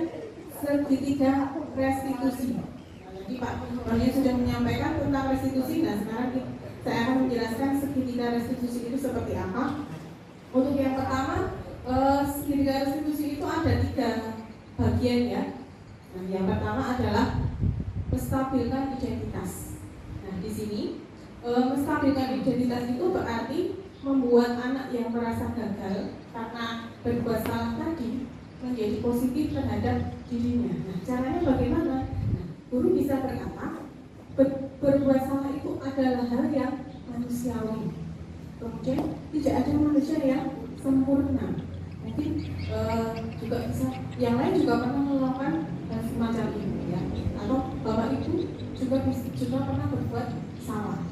segitiga restitusi. Jadi Pak Gubernur sudah menyampaikan tentang restitusi. Nah, sekarang saya akan menjelaskan segitiga restitusi itu seperti apa. Untuk yang pertama, segitiga restitusi itu ada 3 bagian, ya. Nah, yang pertama adalah menstabilkan identitas. Nah, di sini menstabilkan identitas itu berarti membuat anak yang merasa gagal karena berbuat salah tadi menjadi positif terhadap dirinya. Nah, caranya bagaimana? Nah, guru bisa berkata, berbuat salah itu adalah hal yang manusiawi. Kemudian tidak ada manusia yang sempurna. Mungkin juga bisa, yang lain juga pernah melakukan semacam ini, ya. Atau bapak ibu juga pernah berbuat salah.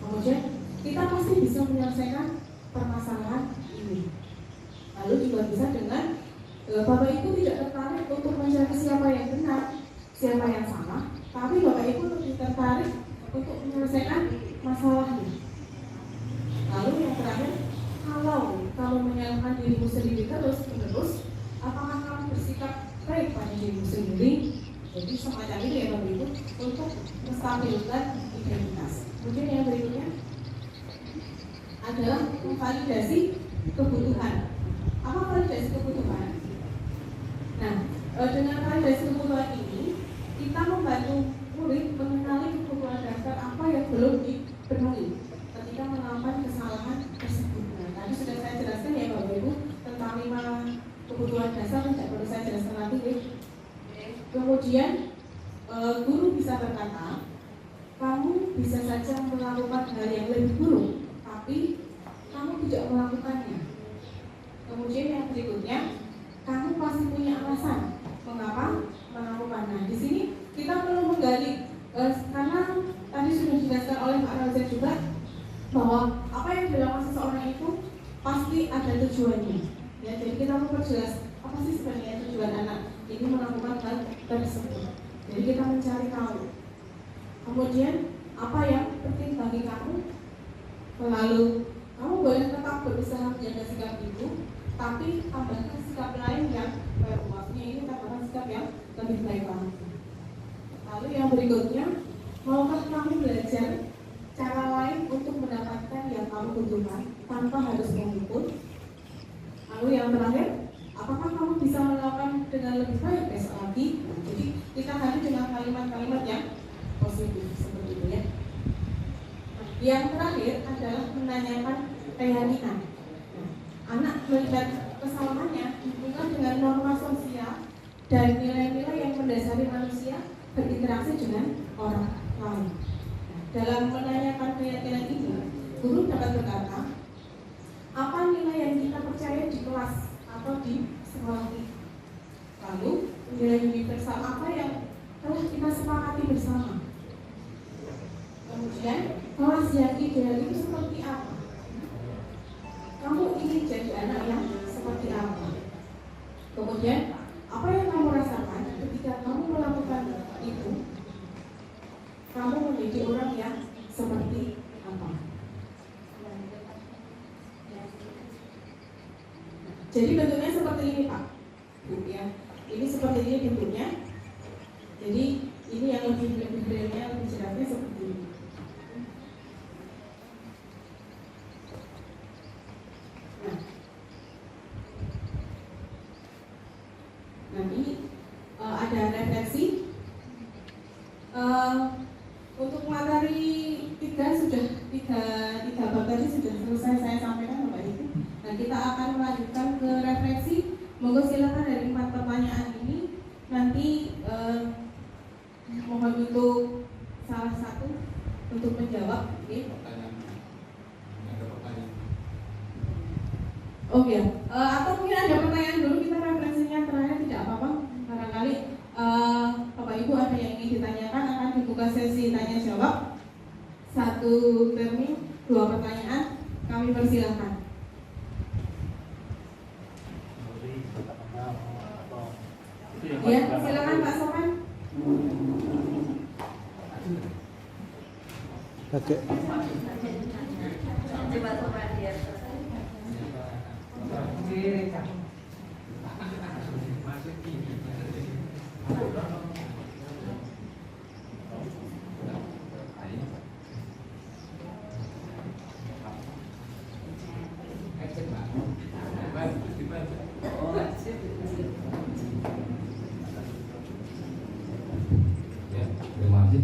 Kemudian kita pasti bisa menyelesaikan permasalahan ini. Lalu juga bisa dengan bapak ibu tidak tertarik untuk mencari siapa yang benar, siapa yang salah, tapi bapak ibu lebih tertarik untuk menyelesaikan masalahnya. Lalu yang terakhir, kalau kamu menyalahkan dirimu sendiri terus-menerus, apakah kamu bersikap baik pada dirimu sendiri? Jadi semacam itu ya bapak ibu, untuk menstabilkan identitas. Kemudian yang berikutnya adalah validasi kebutuhan. Apa validasi kebutuhan? Nah, dengan validasi kebutuhan ini kita membantu murid mengenali kebutuhan dasar apa yang belum dipenuhi ketika melakukan kesalahan tersebut. Nah, tadi sudah saya jelaskan ya Bapak Ibu tentang 5 kebutuhan dasar, tidak perlu saya jelaskan lagi. Kemudian guru bisa berkata, kamu bisa saja melakukan hal yang lebih buruk, tapi kamu tidak melakukannya. Kemudian yang berikutnya, kamu pasti punya alasan mengapa melakukan. Nah, di sini kita perlu menggali karena tadi sudah dijelaskan oleh Pak Razak juga bahwa apa yang dilakukan seseorang itu pasti ada tujuannya. Ya, jadi kita perlu perjelas apa sih sebenarnya tujuan anak ini melakukan hal tersebut. Jadi kita mencari tahu. Kemudian apa yang penting bagi kamu? Lalu kamu boleh tetap berusaha menjaga sikap itu, tapi tambahkan sikap lain yang baru. Maksudnya ini tambahkan sikap yang lebih baik lagi. Lalu yang berikutnya, maukah kamu belajar cara lain untuk mendapatkan yang kamu butuhkan tanpa harus mengikut? Lalu yang terakhir, apakah kamu bisa melakukan dengan lebih baik besok lagi? Jadi kita tadi dengan kalimat-kalimat yang positif seperti itu ya. Yang terakhir adalah menanyakan keyakinan. Anak melihat kesalahannya hubungan dengan norma sosial dan nilai-nilai yang mendasari manusia berinteraksi dengan orang lain. Dalam menanyakan keyakinan ini, guru dapat berkata, apa nilai yang kita percaya di kelas atau di sekolah ini? Lalu nilai universal apa yang telah kita sepakati bersama? Kemudian kelas yang ideal itu seperti apa? Kamu ingin jadi anak yang seperti apa? Kemudian apa yang kamu rasakan ketika kamu melakukan itu? Kamu menjadi orang yang seperti apa? Jadi bentuknya seperti ini Pak, Bu ya. Ini seperti ini bentuknya. Jadi ini yang lebih detailnya, lebih jelasnya seperti ini. sudah selesai saya sampaikan Bapak Ibu. Nah, kita akan melanjutkan ke refleksi. Monggo silakan dari 4 pertanyaan ini nanti mohon untuk salah satu untuk menjawab. Oke, atau mungkin ada pertanyaan dulu, kita refleksinya terakhir tidak apa-apa. Barangkali Bapak Ibu ada yang ingin ditanyakan, akan dibuka sesi tanya jawab. 1 termin, 2 pertanyaan, kami persilahkan. Ya, silakan Pak Sopan. Oke.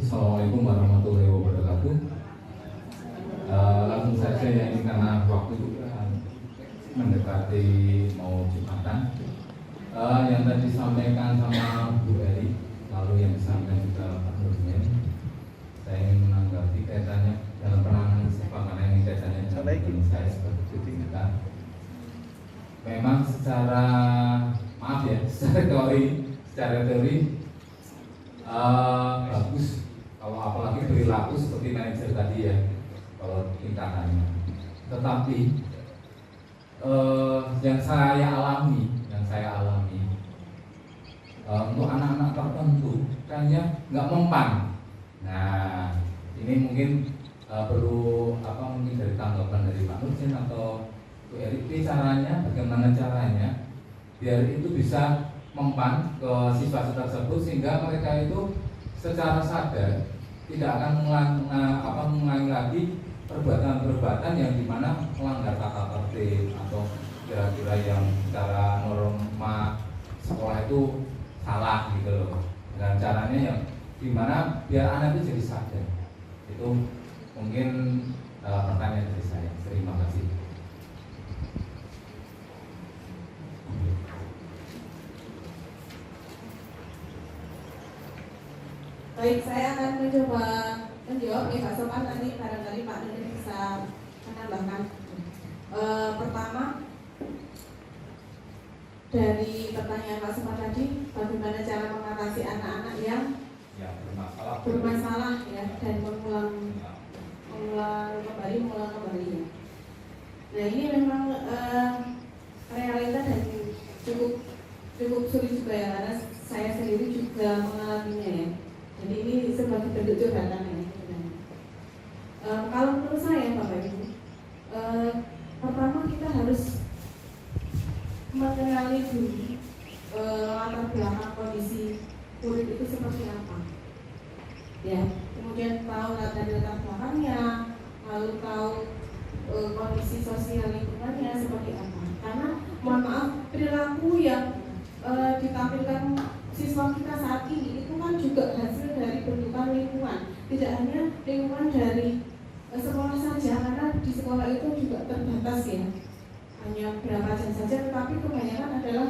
Assalamualaikum warahmatullahi wabarakatuh. Langsung saja ya, ini karena waktu mendekati mau Jumatan. Yang tadi disampaikan sama Bu Eri, lalu yang disampaikan juga Pak Nurmen, saya ingin menanggapi kaitannya dalam penanganan sifat, karena ini kaitannya dengan saya sebagai cuti kita. Memang secara teori bagus. Kalau apalagi perilaku seperti manajer tadi ya, kalau tingkatannya. Tetapi yang saya alami untuk anak-anak tertentu kan ya nggak mempan. Nah, ini mungkin perlu mungkin dari tanggapan dari Pak Nursin atau Bu Erik, bagaimana caranya biar itu bisa mempan ke siswa tersebut sehingga mereka itu secara sadar tidak akan mengulangi lagi perbuatan-perbuatan yang dimana melanggar tata tertib atau kira-kira yang secara norma sekolah itu salah gitu loh. Dan caranya yang dimana biar anak itu jadi sadar. Itu mungkin pertanyaan dari saya. Terima kasih. Baik, saya akan mencoba menjawab Pak Sopan, nanti barangkali Pak Nurul bisa menambahkan. Pertama, dari pertanyaan Pak Sopan tadi, bagaimana cara mengatasi anak-anak yang bermasalah ya, dan mengulang kembali ya. Nah, ini memang realita dan cukup sulit juga ya, karena saya sendiri juga mengalaminya ya. Jadi ini sebagai bentuk curhatan ya. Kalau menurut saya Bapak Ibu, pertama kita harus mengenali dulu latar belakang kondisi kulit itu seperti apa. Ya, kemudian tahu latar belakangnya, lalu tahu kondisi sosial lingkungannya seperti apa. Karena mohon maaf, perilaku yang ditampilkan siswa kita saat ini itu kan juga hasil dari bentukan lingkungan, tidak hanya lingkungan dari sekolah saja, karena di sekolah itu juga terbatas ya, hanya berapa jam saja, tetapi kebanyakan adalah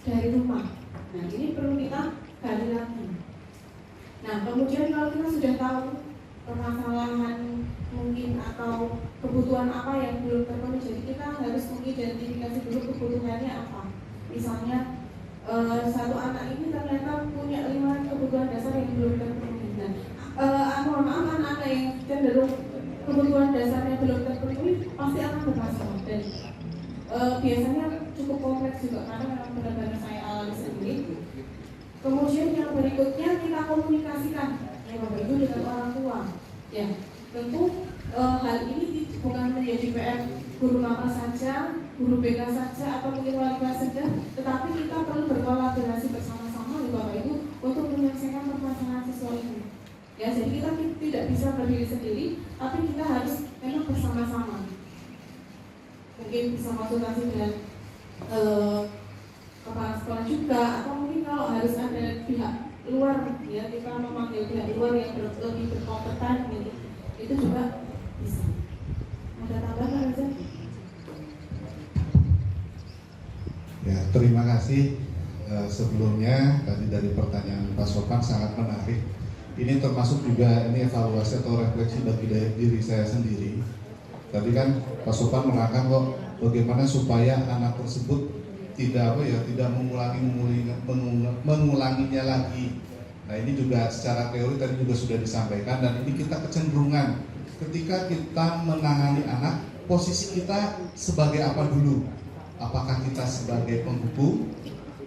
dari rumah. Nah, ini perlu kita gali lagi. Nah, kemudian kalau kita sudah tahu permasalahan mungkin atau kebutuhan apa yang belum terpenuhi, jadi kita harus mengidentifikasi dulu kebutuhannya apa. Misalnya satu anak ini ternyata punya 5 kebutuhan dasar yang belum terpenuhi. Nah, mohon maaf, anak-anak yang cenderung kebutuhan dasarnya belum terpenuhi pasti akan bermasalah, dan biasanya cukup kompleks juga, karena memang benar-benar saya alami sendiri. Kemudian yang berikutnya kita komunikasikan ya Bapak Ibu dengan orang tua. Ya, tentu hal ini bukan menjadi PR guru mama saja, guru BK saja, atau mungkin wali kelas saja, tetapi kita perlu berkolaborasi bersama-sama ya Bapak Ibu untuk menyelesaikan permasalahan siswa ini. Ya, jadi kita tidak bisa berdiri sendiri, tapi kita harus memang bersama-sama. Mungkin bisa konsultasi dengan kepala sekolah juga, atau mungkin kalau harus ada pihak luar, ya kita memanggil pihak luar yang lebih berkompeten, gitu. Itu juga bisa. Ada tambahan? Ya, terima kasih. Sebelumnya tadi dari pertanyaan Pak Sofan sangat menarik. Ini termasuk juga ini evaluasi atau refleksi bagi diri saya sendiri. Tadi kan Pak Sofan mengatakan kok bagaimana supaya anak tersebut tidak mengulanginya lagi. Nah, ini juga secara teori tadi juga sudah disampaikan, dan ini kita kecenderungan ketika kita menangani anak, posisi kita sebagai apa dulu? Apakah kita sebagai penghukum,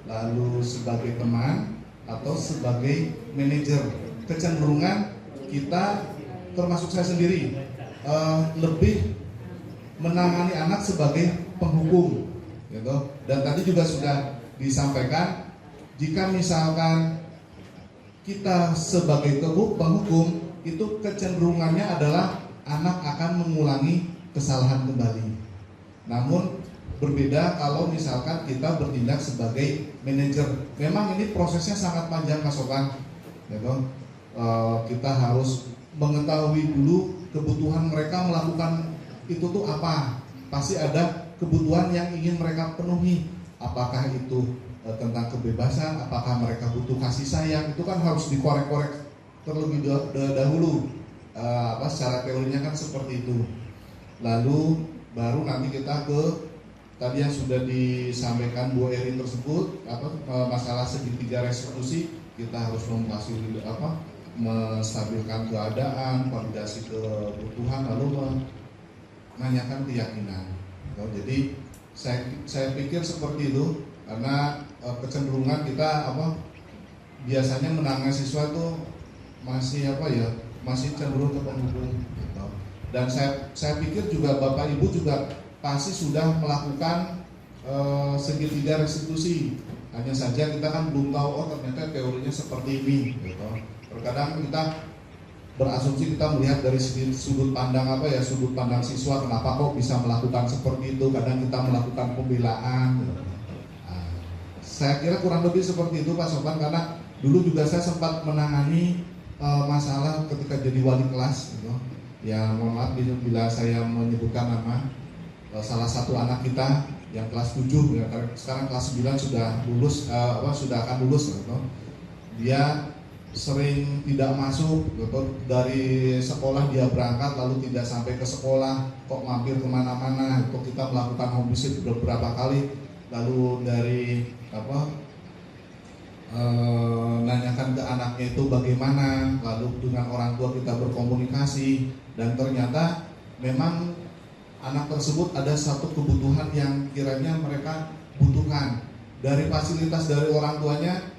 lalu sebagai teman, atau sebagai manajer? Kecenderungan kita, termasuk saya sendiri, lebih menangani anak sebagai penghukum, gitu. Dan tadi juga sudah disampaikan, jika misalkan kita sebagai penghukum, itu kecenderungannya adalah anak akan mengulangi kesalahan kembali. Namun berbeda kalau misalkan kita bertindak sebagai manajer. Memang ini prosesnya sangat panjang, Mas Sokan, gitu. Kita harus mengetahui dulu kebutuhan mereka melakukan itu tuh apa. Pasti ada kebutuhan yang ingin mereka penuhi. Apakah itu tentang kebebasan, apakah mereka butuh kasih sayang, itu kan harus dikorek-korek terlebih dahulu. Secara teorinya kan seperti itu. Lalu baru nanti kita ke tadi yang sudah disampaikan Bu Erin tersebut, masalah segitiga restitusi, kita harus menstabilkan keadaan, validasi kebutuhan, lalu menanyakan keyakinan. Jadi saya pikir seperti itu, karena kecenderungan kita biasanya menangani siswa itu masih cenderung ke penghukum. Dan saya pikir juga Bapak Ibu juga pasti sudah melakukan segitiga restitusi. Hanya saja kita kan belum tahu, ternyata teorinya seperti ini, gitu. Terkadang kita berasumsi, kita melihat dari sudut pandang sudut pandang siswa, kenapa kok bisa melakukan seperti itu. Kadang kita melakukan pembelaan, gitu. Saya kira kurang lebih seperti itu, Pak Sopan, karena dulu juga saya sempat menangani masalah ketika jadi wali kelas, gitu. Ya mohon maaf bila saya menyebutkan nama salah satu anak kita yang kelas 7, ya, sekarang kelas 9 sudah lulus, sudah akan lulus, gitu. Dia sering tidak masuk, gitu. Dari sekolah dia berangkat lalu tidak sampai ke sekolah, kok mampir kemana-mana. Itu kita melakukan home visit beberapa kali, lalu dari nanyakan ke anaknya itu bagaimana, lalu dengan orang tua kita berkomunikasi, dan ternyata memang anak tersebut ada satu kebutuhan yang kiranya mereka butuhkan. Dari fasilitas dari orang tuanya,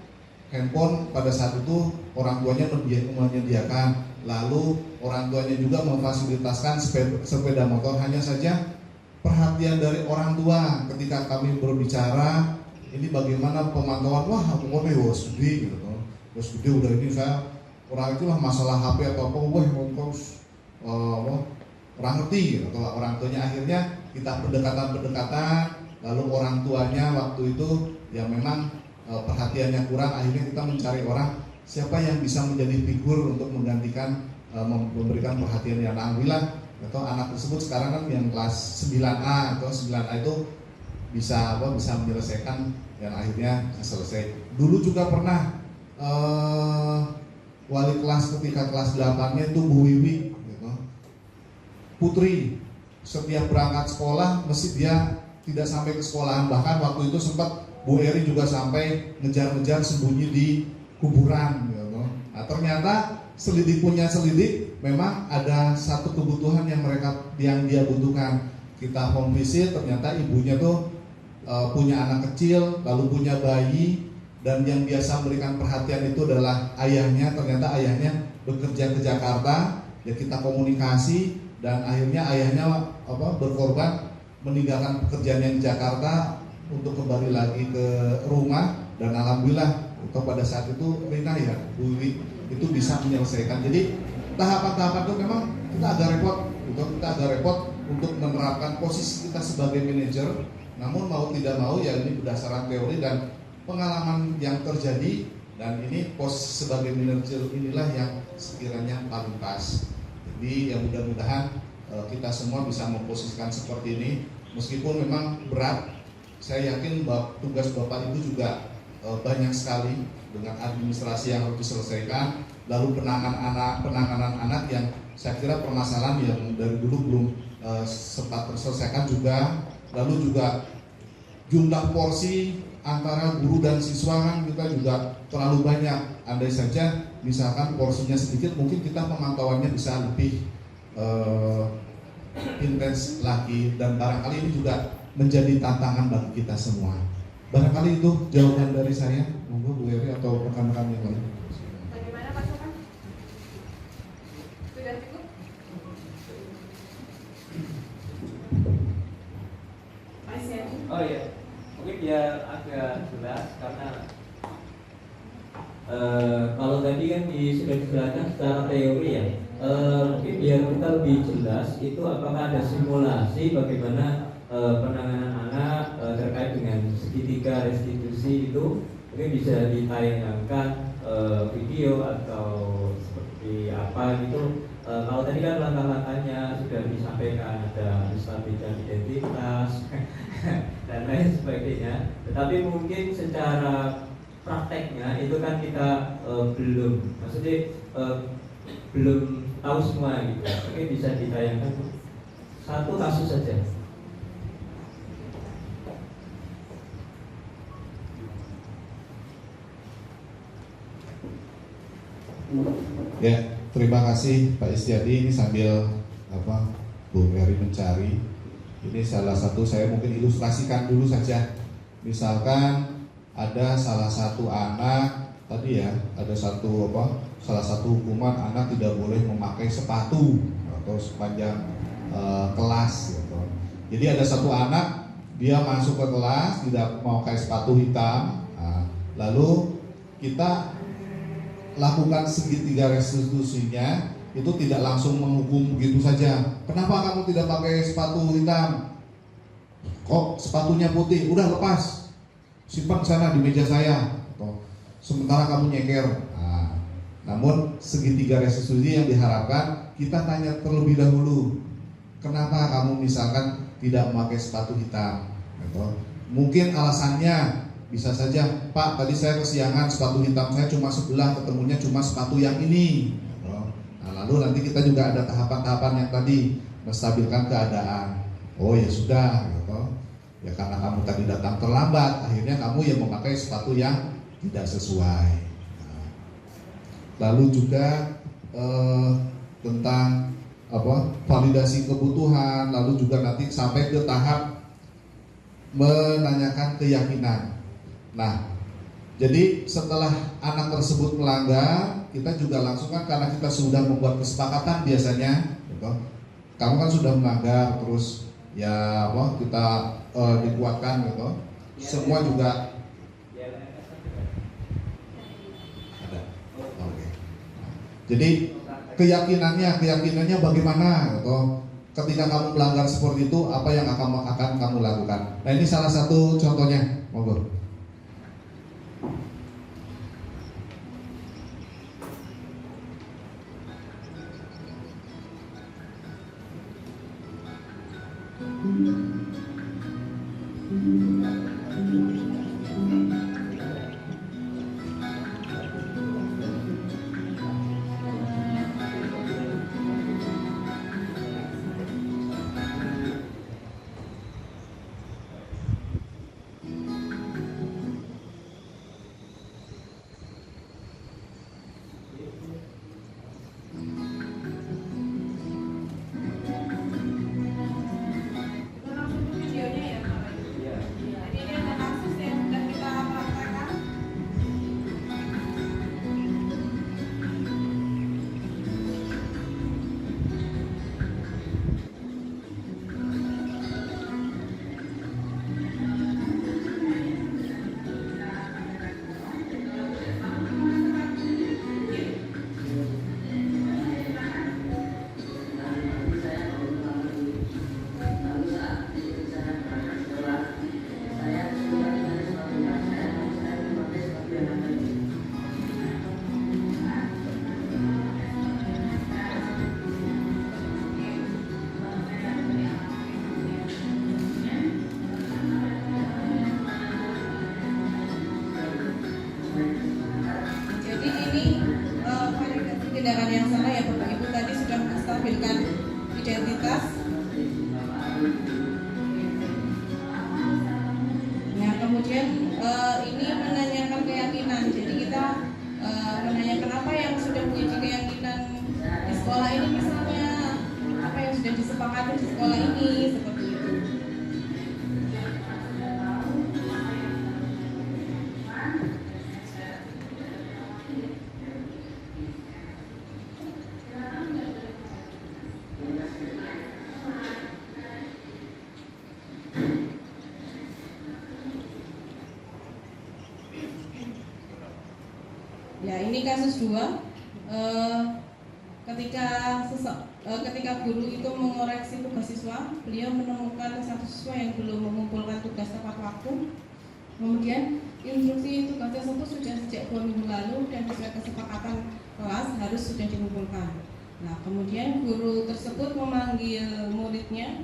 handphone pada saat itu orang tuanya menyediakan, lalu orang tuanya juga memfasilitaskan sepeda motor. Hanya saja perhatian dari orang tua ketika kami berbicara, ini bagaimana pemantauan, wah pokoknya gede, gitu. Terus gede udah ini saya orang itulah masalah HP atau apa, orang ngerti, gitu. Kalau orang tuanya akhirnya kita pendekatan, lalu orang tuanya waktu itu ya memang perhatiannya kurang, akhirnya kita mencari orang siapa yang bisa menjadi figur untuk menggantikan, memberikan perhatian yang alhamdulillah. Atau anak tersebut sekarang kan yang kelas 9A atau 9A itu bisa menyelesaikan, dan akhirnya selesai. Dulu juga pernah wali kelas ketika kelas 8-nya itu Bu Wiwi, gitu. Putri setiap berangkat sekolah mesti dia tidak sampai ke sekolahan, bahkan waktu itu sempat Bu Eri juga sampai ngejar-ngejar sembunyi di kuburan, gitu. Nah, ternyata selidik memang ada satu kebutuhan yang dia butuhkan. Kita home visit, ternyata ibunya tuh punya anak kecil, lalu punya bayi, dan yang biasa memberikan perhatian itu adalah ayahnya. Ternyata ayahnya bekerja ke Jakarta, ya kita komunikasi, dan akhirnya ayahnya berkorban meninggalkan pekerjaannya di Jakarta untuk kembali lagi ke rumah, dan alhamdulillah pada saat itu Rina ya Bu Wiwi itu bisa menyelesaikan. Jadi tahapan-tahapan itu memang kita agak repot untuk menerapkan posisi kita sebagai manajer. Namun mau tidak mau ya ini berdasarkan teori dan pengalaman yang terjadi, dan ini posisi sebagai manajer inilah yang sekiranya paling pas. Jadi ya mudah-mudahan kita semua bisa memposisikan seperti ini, meskipun memang berat, saya yakin tugas Bapak itu juga banyak sekali dengan administrasi yang harus diselesaikan, lalu penanganan anak yang saya kira permasalahan yang dari dulu belum sempat terselesaikan juga, lalu juga jumlah porsi antara guru dan siswa kan kita juga terlalu banyak. Andai saja misalkan porsinya sedikit, mungkin kita pemantauannya bisa lebih intens lagi, dan barangkali ini juga menjadi tantangan bagi kita semua. Barangkali itu jawaban dari saya. Monggo Bu Eri atau rekan-rekan yang lain. Bagaimana Pak Sokan? Sudah cukup? Mas Yadi? Oh iya, mungkin biar agak jelas karena kalau tadi kan sudah dijelaskan secara teori ya. Mungkin biar kita lebih jelas itu apakah ada simulasi bagaimana penanganan anak terkait dengan segitiga restitusi itu mungkin bisa ditayangkan video atau seperti apa gitu. Kalau tadi kan langkah-langkahnya sudah disampaikan, ada menstabilkan identitas dan lain sebagainya. Tetapi mungkin secara prakteknya itu kan kita belum, maksudnya belum tahu semua gitu. Mungkin bisa ditayangkan satu kasus saja. Ya, terima kasih Pak Istiadi. Ini sambil Bu Eri mencari. Ini salah satu, saya mungkin ilustrasikan dulu saja. Misalkan ada salah satu anak tadi ya, ada salah satu hukuman anak tidak boleh memakai sepatu atau sepanjang kelas gitu. Jadi ada satu anak, dia masuk ke kelas tidak memakai sepatu hitam. Nah, lalu kita lakukan segitiga restitusinya, itu tidak langsung menghukum begitu saja. Kenapa kamu tidak pakai sepatu hitam? Kok sepatunya putih? Udah lepas, simpan sana di meja saya. Sementara kamu nyeker. Nah, namun segitiga restitusi yang diharapkan kita tanya terlebih dahulu, kenapa kamu misalkan tidak memakai sepatu hitam? Mungkin alasannya bisa saja, Pak, tadi saya kesiangan, sepatu hitam saya cuma sebelah, ketemunya cuma sepatu yang ini. Nah, lalu nanti kita juga ada tahapan-tahapan yang tadi menstabilkan keadaan. Oh ya sudah, gitu. Ya karena kamu tadi datang terlambat, akhirnya kamu yang memakai sepatu yang tidak sesuai. Nah, lalu juga tentang validasi kebutuhan, lalu juga nanti sampai ke tahap menanyakan keyakinan. Nah, jadi setelah anak tersebut melanggar, kita juga langsung kan karena kita sudah membuat kesepakatan biasanya, gitu. Kamu kan sudah melanggar, terus ya kita dikuatkan gitu. Semua juga ada. Oke. Jadi keyakinannya bagaimana gitu. Ketika kamu melanggar seperti itu, apa yang akan kamu lakukan? Nah, ini salah satu contohnya, monggo. Kita langsung ke videonya ya Pak? Iya. ini kasus 2. Ketika guru itu mengoreksi tugas siswa, beliau menemukan satu siswa yang belum mengumpulkan tugas tepat waktu. Kemudian instruksi tugas tersebut sudah sejak 2 minggu lalu dan sesuai kesepakatan kelas harus sudah dikumpulkan. Nah, kemudian guru tersebut memanggil muridnya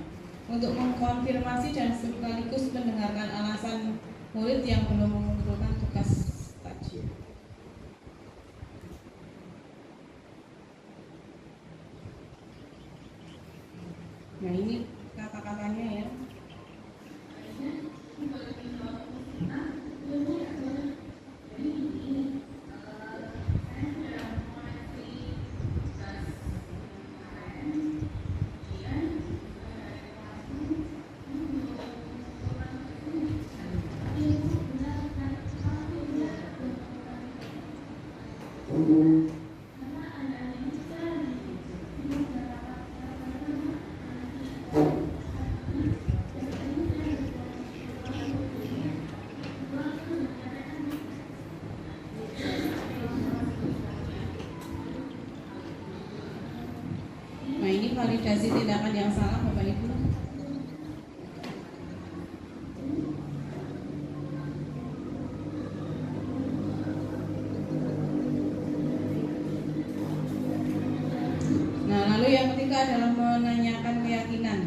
untuk mengkonfirmasi dan sekaligus mendengarkan alasan murid yang belum mengumpulkan tugas tajwid. Nah, ini kata-katanya ya. Nah, ini validasi tindakan yang salah Bapak Ibu. Nah, lalu yang ketiga adalah menanyakan keyakinan.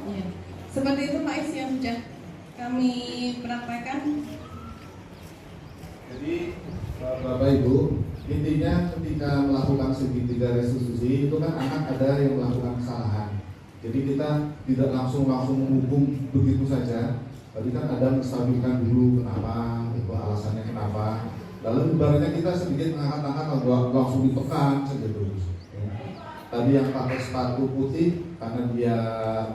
Ya. Seperti itu Pak Is yang sudah kami praktekkan. Jadi Bapak Ibu, intinya ketika melakukan segitiga restitusi itu kan anak ada yang melakukan kesalahan. Jadi kita tidak langsung menghukum begitu saja. Tadi kan ada menstabilkan dulu kenapa, itu alasannya kenapa. Lalu ibaratnya kita sedikit mengangkat-angkat langsung ditekan saja terus. Tadi yang pakai sepatu putih karena dia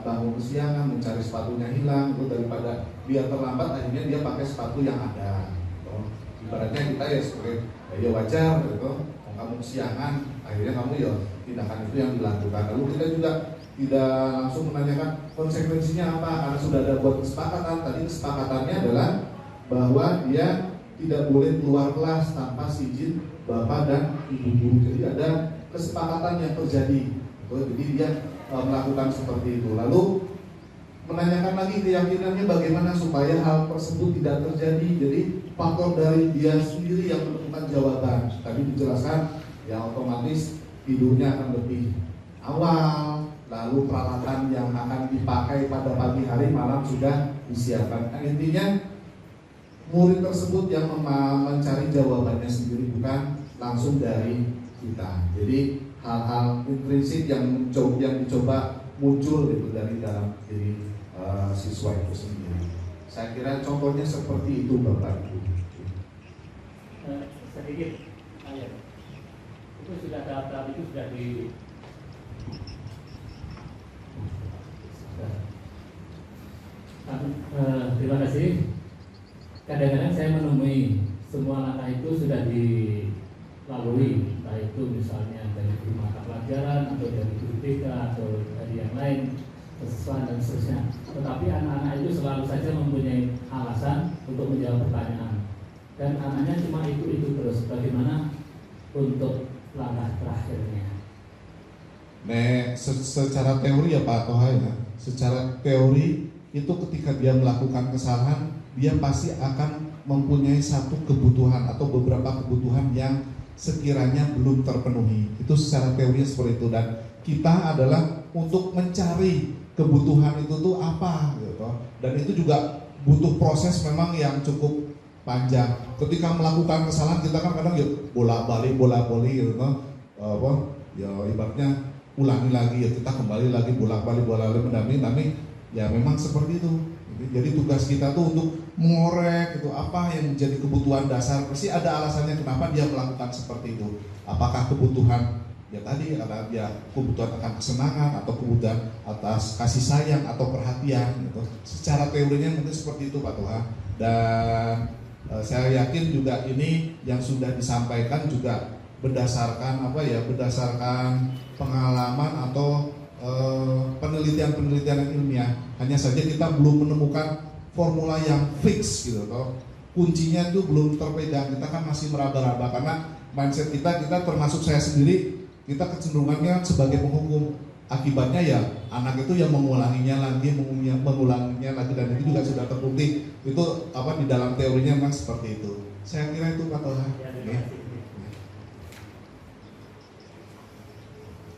bangun kesiangan mencari sepatunya hilang, itu daripada dia terlambat akhirnya dia pakai sepatu yang ada. Ibaratnya kita ya sebagai ya wajar gitu, kamu kesiangan akhirnya kamu ya tindakan itu yang dilakukan. Lalu kita juga tidak langsung menanyakan konsekuensinya apa karena sudah ada buat kesepakatan. Tadi kesepakatannya adalah bahwa dia tidak boleh keluar kelas tanpa izin bapak dan ibu guru. Jadi ada kesepakatan yang terjadi. Jadi dia melakukan seperti itu. Lalu menanyakan lagi keyakinannya bagaimana supaya hal tersebut tidak terjadi. Jadi faktor dari dia sendiri yang menemukan jawaban. Tadi dijelaskan ya otomatis tidurnya akan lebih awal. Lalu peralatan yang akan dipakai pada pagi hari malam sudah disiapkan. Nah, intinya murid tersebut yang mencari jawabannya sendiri, bukan langsung dari kita. Jadi hal-hal intrinsik yang dicoba muncul itu dari dalam diri siswa itu sendiri. Saya kira contohnya seperti itu Bapak Ibu. Sedikit ayat. Itu sudah tahap itu sudah di terima kasih. Kadang-kadang saya menemui semua langkah itu sudah dilalui, entah itu misalnya dari guru mata pelajaran atau dari guru BK atau dari yang lain, sesuatu dan seterusnya. Tetapi anak-anak itu selalu saja mempunyai alasan untuk menjawab pertanyaan, dan anaknya cuma itu terus. Bagaimana untuk langkah terakhirnya? Secara teori ya Pak Toha ya, secara teori itu ketika dia melakukan kesalahan, dia pasti akan mempunyai satu kebutuhan atau beberapa kebutuhan yang sekiranya belum terpenuhi. Itu secara teorinya seperti itu, dan kita adalah untuk mencari kebutuhan itu tuh apa gitu. Dan itu juga butuh proses memang yang cukup panjang. Ketika melakukan kesalahan kita kan kadang ya bolak-balik gitu, ya ibaratnya ulangi lagi ya, kita kembali lagi bolak-balik mendampingi, ya memang seperti itu. Jadi tugas kita tuh untuk mengorek itu apa yang menjadi kebutuhan dasar. Pasti ada alasannya kenapa dia melakukan seperti itu. Apakah kebutuhan ya tadi karena dia kebutuhan akan kesenangan atau kebutuhan atas kasih sayang atau perhatian gitu. Secara teorinya mungkin seperti itu Pak Toha. Dan saya yakin juga ini yang sudah disampaikan juga berdasarkan berdasarkan pengalaman atau penelitian-penelitian ilmiah. Hanya saja kita belum menemukan formula yang fix gitu toh. Kuncinya itu belum terpegang. Kita kan masih meraba-raba karena mindset kita termasuk saya sendiri, kita kecenderungannya sebagai penghukum. Akibatnya ya anak itu yang mengulanginya lagi dan itu juga sudah terbukti itu di dalam teorinya memang seperti itu. Saya kira itu Pak Toha.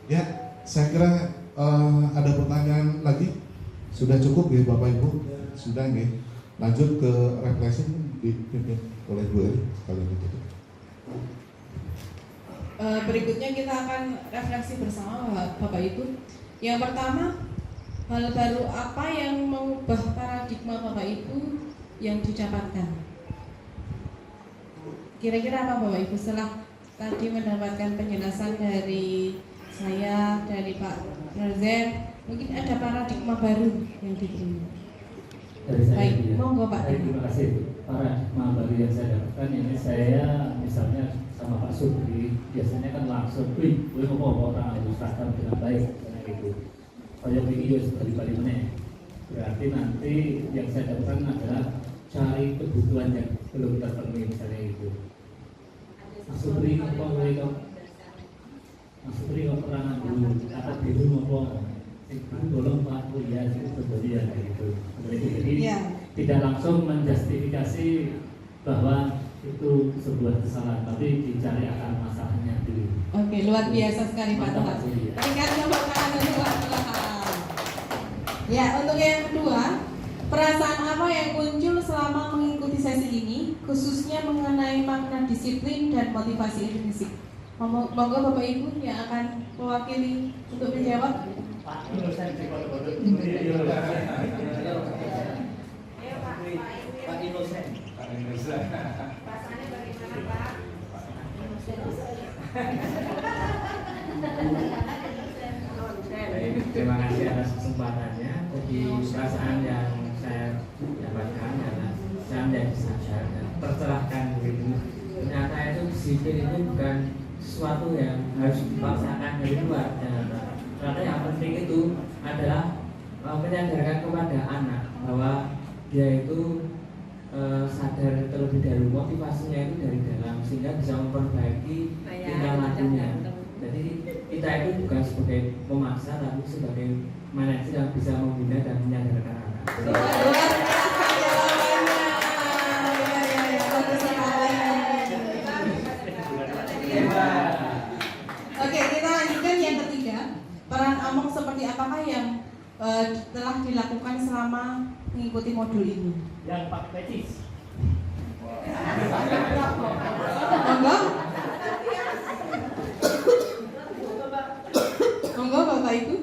Ya, saya kira ada pertanyaan lagi? Sudah cukup ya Bapak Ibu? Sudah nggih. Lanjut ke refleksi dipimpin oleh Bu Eri sekali gitu. Berikutnya kita akan refleksi bersama Bapak Ibu. Yang pertama, hal baru apa yang mengubah paradigma Bapak Ibu yang didapatkan? Kira-kira apa Bapak Ibu setelah tadi mendapatkan penjelasan dari saya, dari Pak Rozen, mungkin ada paradigma baru yang diterima. Dari saya. Baik, monggo Pak. Terima kasih. Paradigma baru yang saya dapatkan ini saya misalnya sama Pak Supri biasanya kan langsung, gue mau orang harus seragam dengan baik, misalnya gitu. Kayak video sekali-kali meneh. Berarti nanti yang saya dapatkan adalah cari kebutuhan yang belum terpenuhi misalnya itu. Mas Supri apa mereka? Mas Supri kok perangan dulu atau biru apa? Itu tolong Pak ya itu ya gitu. Jadi tidak langsung menjustifikasi bahwa itu sebuah kesalahan, tapi dicari akar masalahnya dulu. Oke, luar biasa sekali Pak Toha. Berikan tepuk tangan untuk Pak Toha. Ya, untuk yang kedua, perasaan apa yang muncul selama mengikuti sesi ini, khususnya mengenai makna disiplin dan motivasi intrinsik. Monggo Bapak Ibu yang akan mewakili untuk menjawab. Pak Inusan di foto-foto. Pak Inusan. Rasanya bagaimana Pak? Terima kasih atas kesempatannya. Jadi perasaan yang saya dapatkan adalah saya menjadi sadar dan tercerahkan gitu. Ternyata itu disiplin itu bukan sesuatu yang harus dipaksakan dari luar. Ternyata yang penting itu adalah menyadarkan kepada anak bahwa dia itu sadar terlebih dahulu, motivasinya itu dari dalam sehingga bisa memperbaiki tingkah lakunya. Jadi kita itu bukan sebagai pemaksa tapi sebagai manajer yang bisa membina dan menyadarkan anak. Oke, kita lanjutkan yang ketiga. Peran Among seperti apakah yang telah dilakukan selama mengikuti modul ini? Yang pakai pecis. Monggo Bapak Ibu.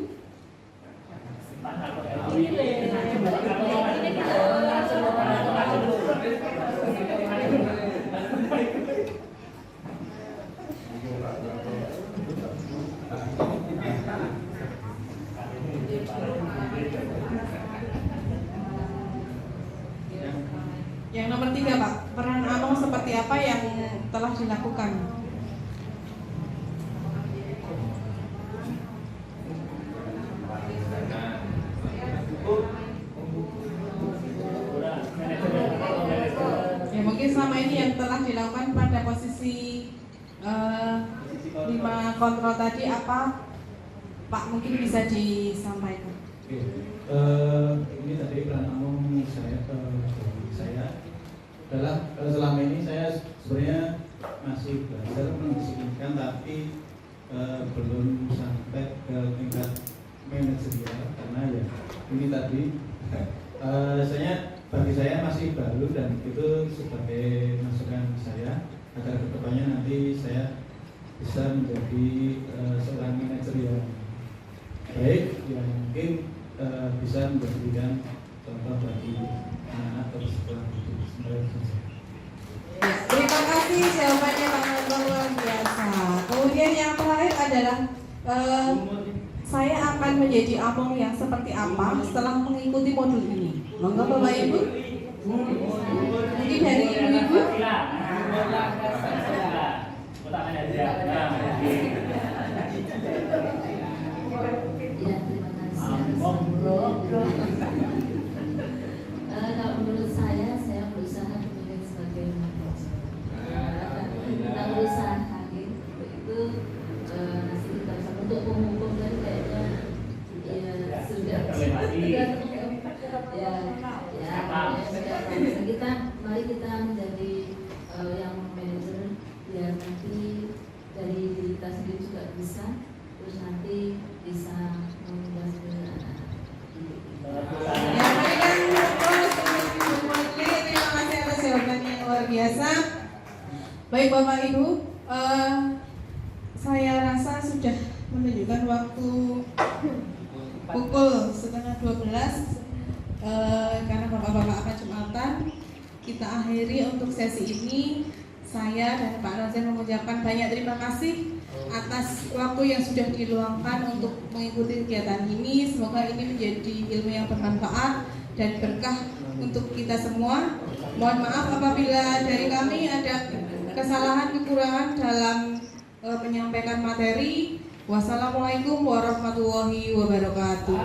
Yang nomor 3 Pak, peran Among seperti apa yang telah dilakukan? Ya mungkin selama ini yang telah dilakukan pada posisi 5 kontrol tadi apa Pak mungkin bisa disampaikan? Ini tadi peran Among saya adalah selama ini saya sebenarnya masih belajar mendisiplinkan tapi belum sampai ke tingkat manajerial karena ya ini tadi bagi saya masih baru dan itu sebagai masukan saya agar kedepannya nanti saya bisa menjadi seorang manajer yang baik yang mungkin bisa memberikan contoh bagi anak-anak atau sekolah itu. Sebenarnya itu saja. Terima kasih jawabannya Pak Nandong, luar biasa. Kemudian yang terakhir adalah saya akan menjadi among yang seperti apa setelah mengikuti modul ini. Monggo Bapak Ibu. Jadi dari ibu-ibu. Kalau menurut saya berusaha kemudian sebagai manajer. Kita berusaha itu nanti kita untuk penghukum dan kayaknya ya sudah kita mari kita menjadi yang manajer biar nanti dari diri kita sendiri juga bisa, terus nanti bisa membantu anak-anak. Terima kasih atas jawabannya yang luar biasa. Baik Bapak Ibu, saya rasa sudah menunjukkan waktu pukul 11:30 karena Bapak-Bapak akan Jumatan. Kita akhiri untuk sesi ini. Saya dan Pak Razan mengucapkan banyak terima kasih atas waktu yang sudah diluangkan untuk mengikuti kegiatan ini. Semoga ini menjadi ilmu yang bermanfaat dan berkah untuk kita semua. Mohon maaf apabila dari kami ada kesalahan kekurangan dalam menyampaikan materi. Wassalamualaikum warahmatullahi wabarakatuh.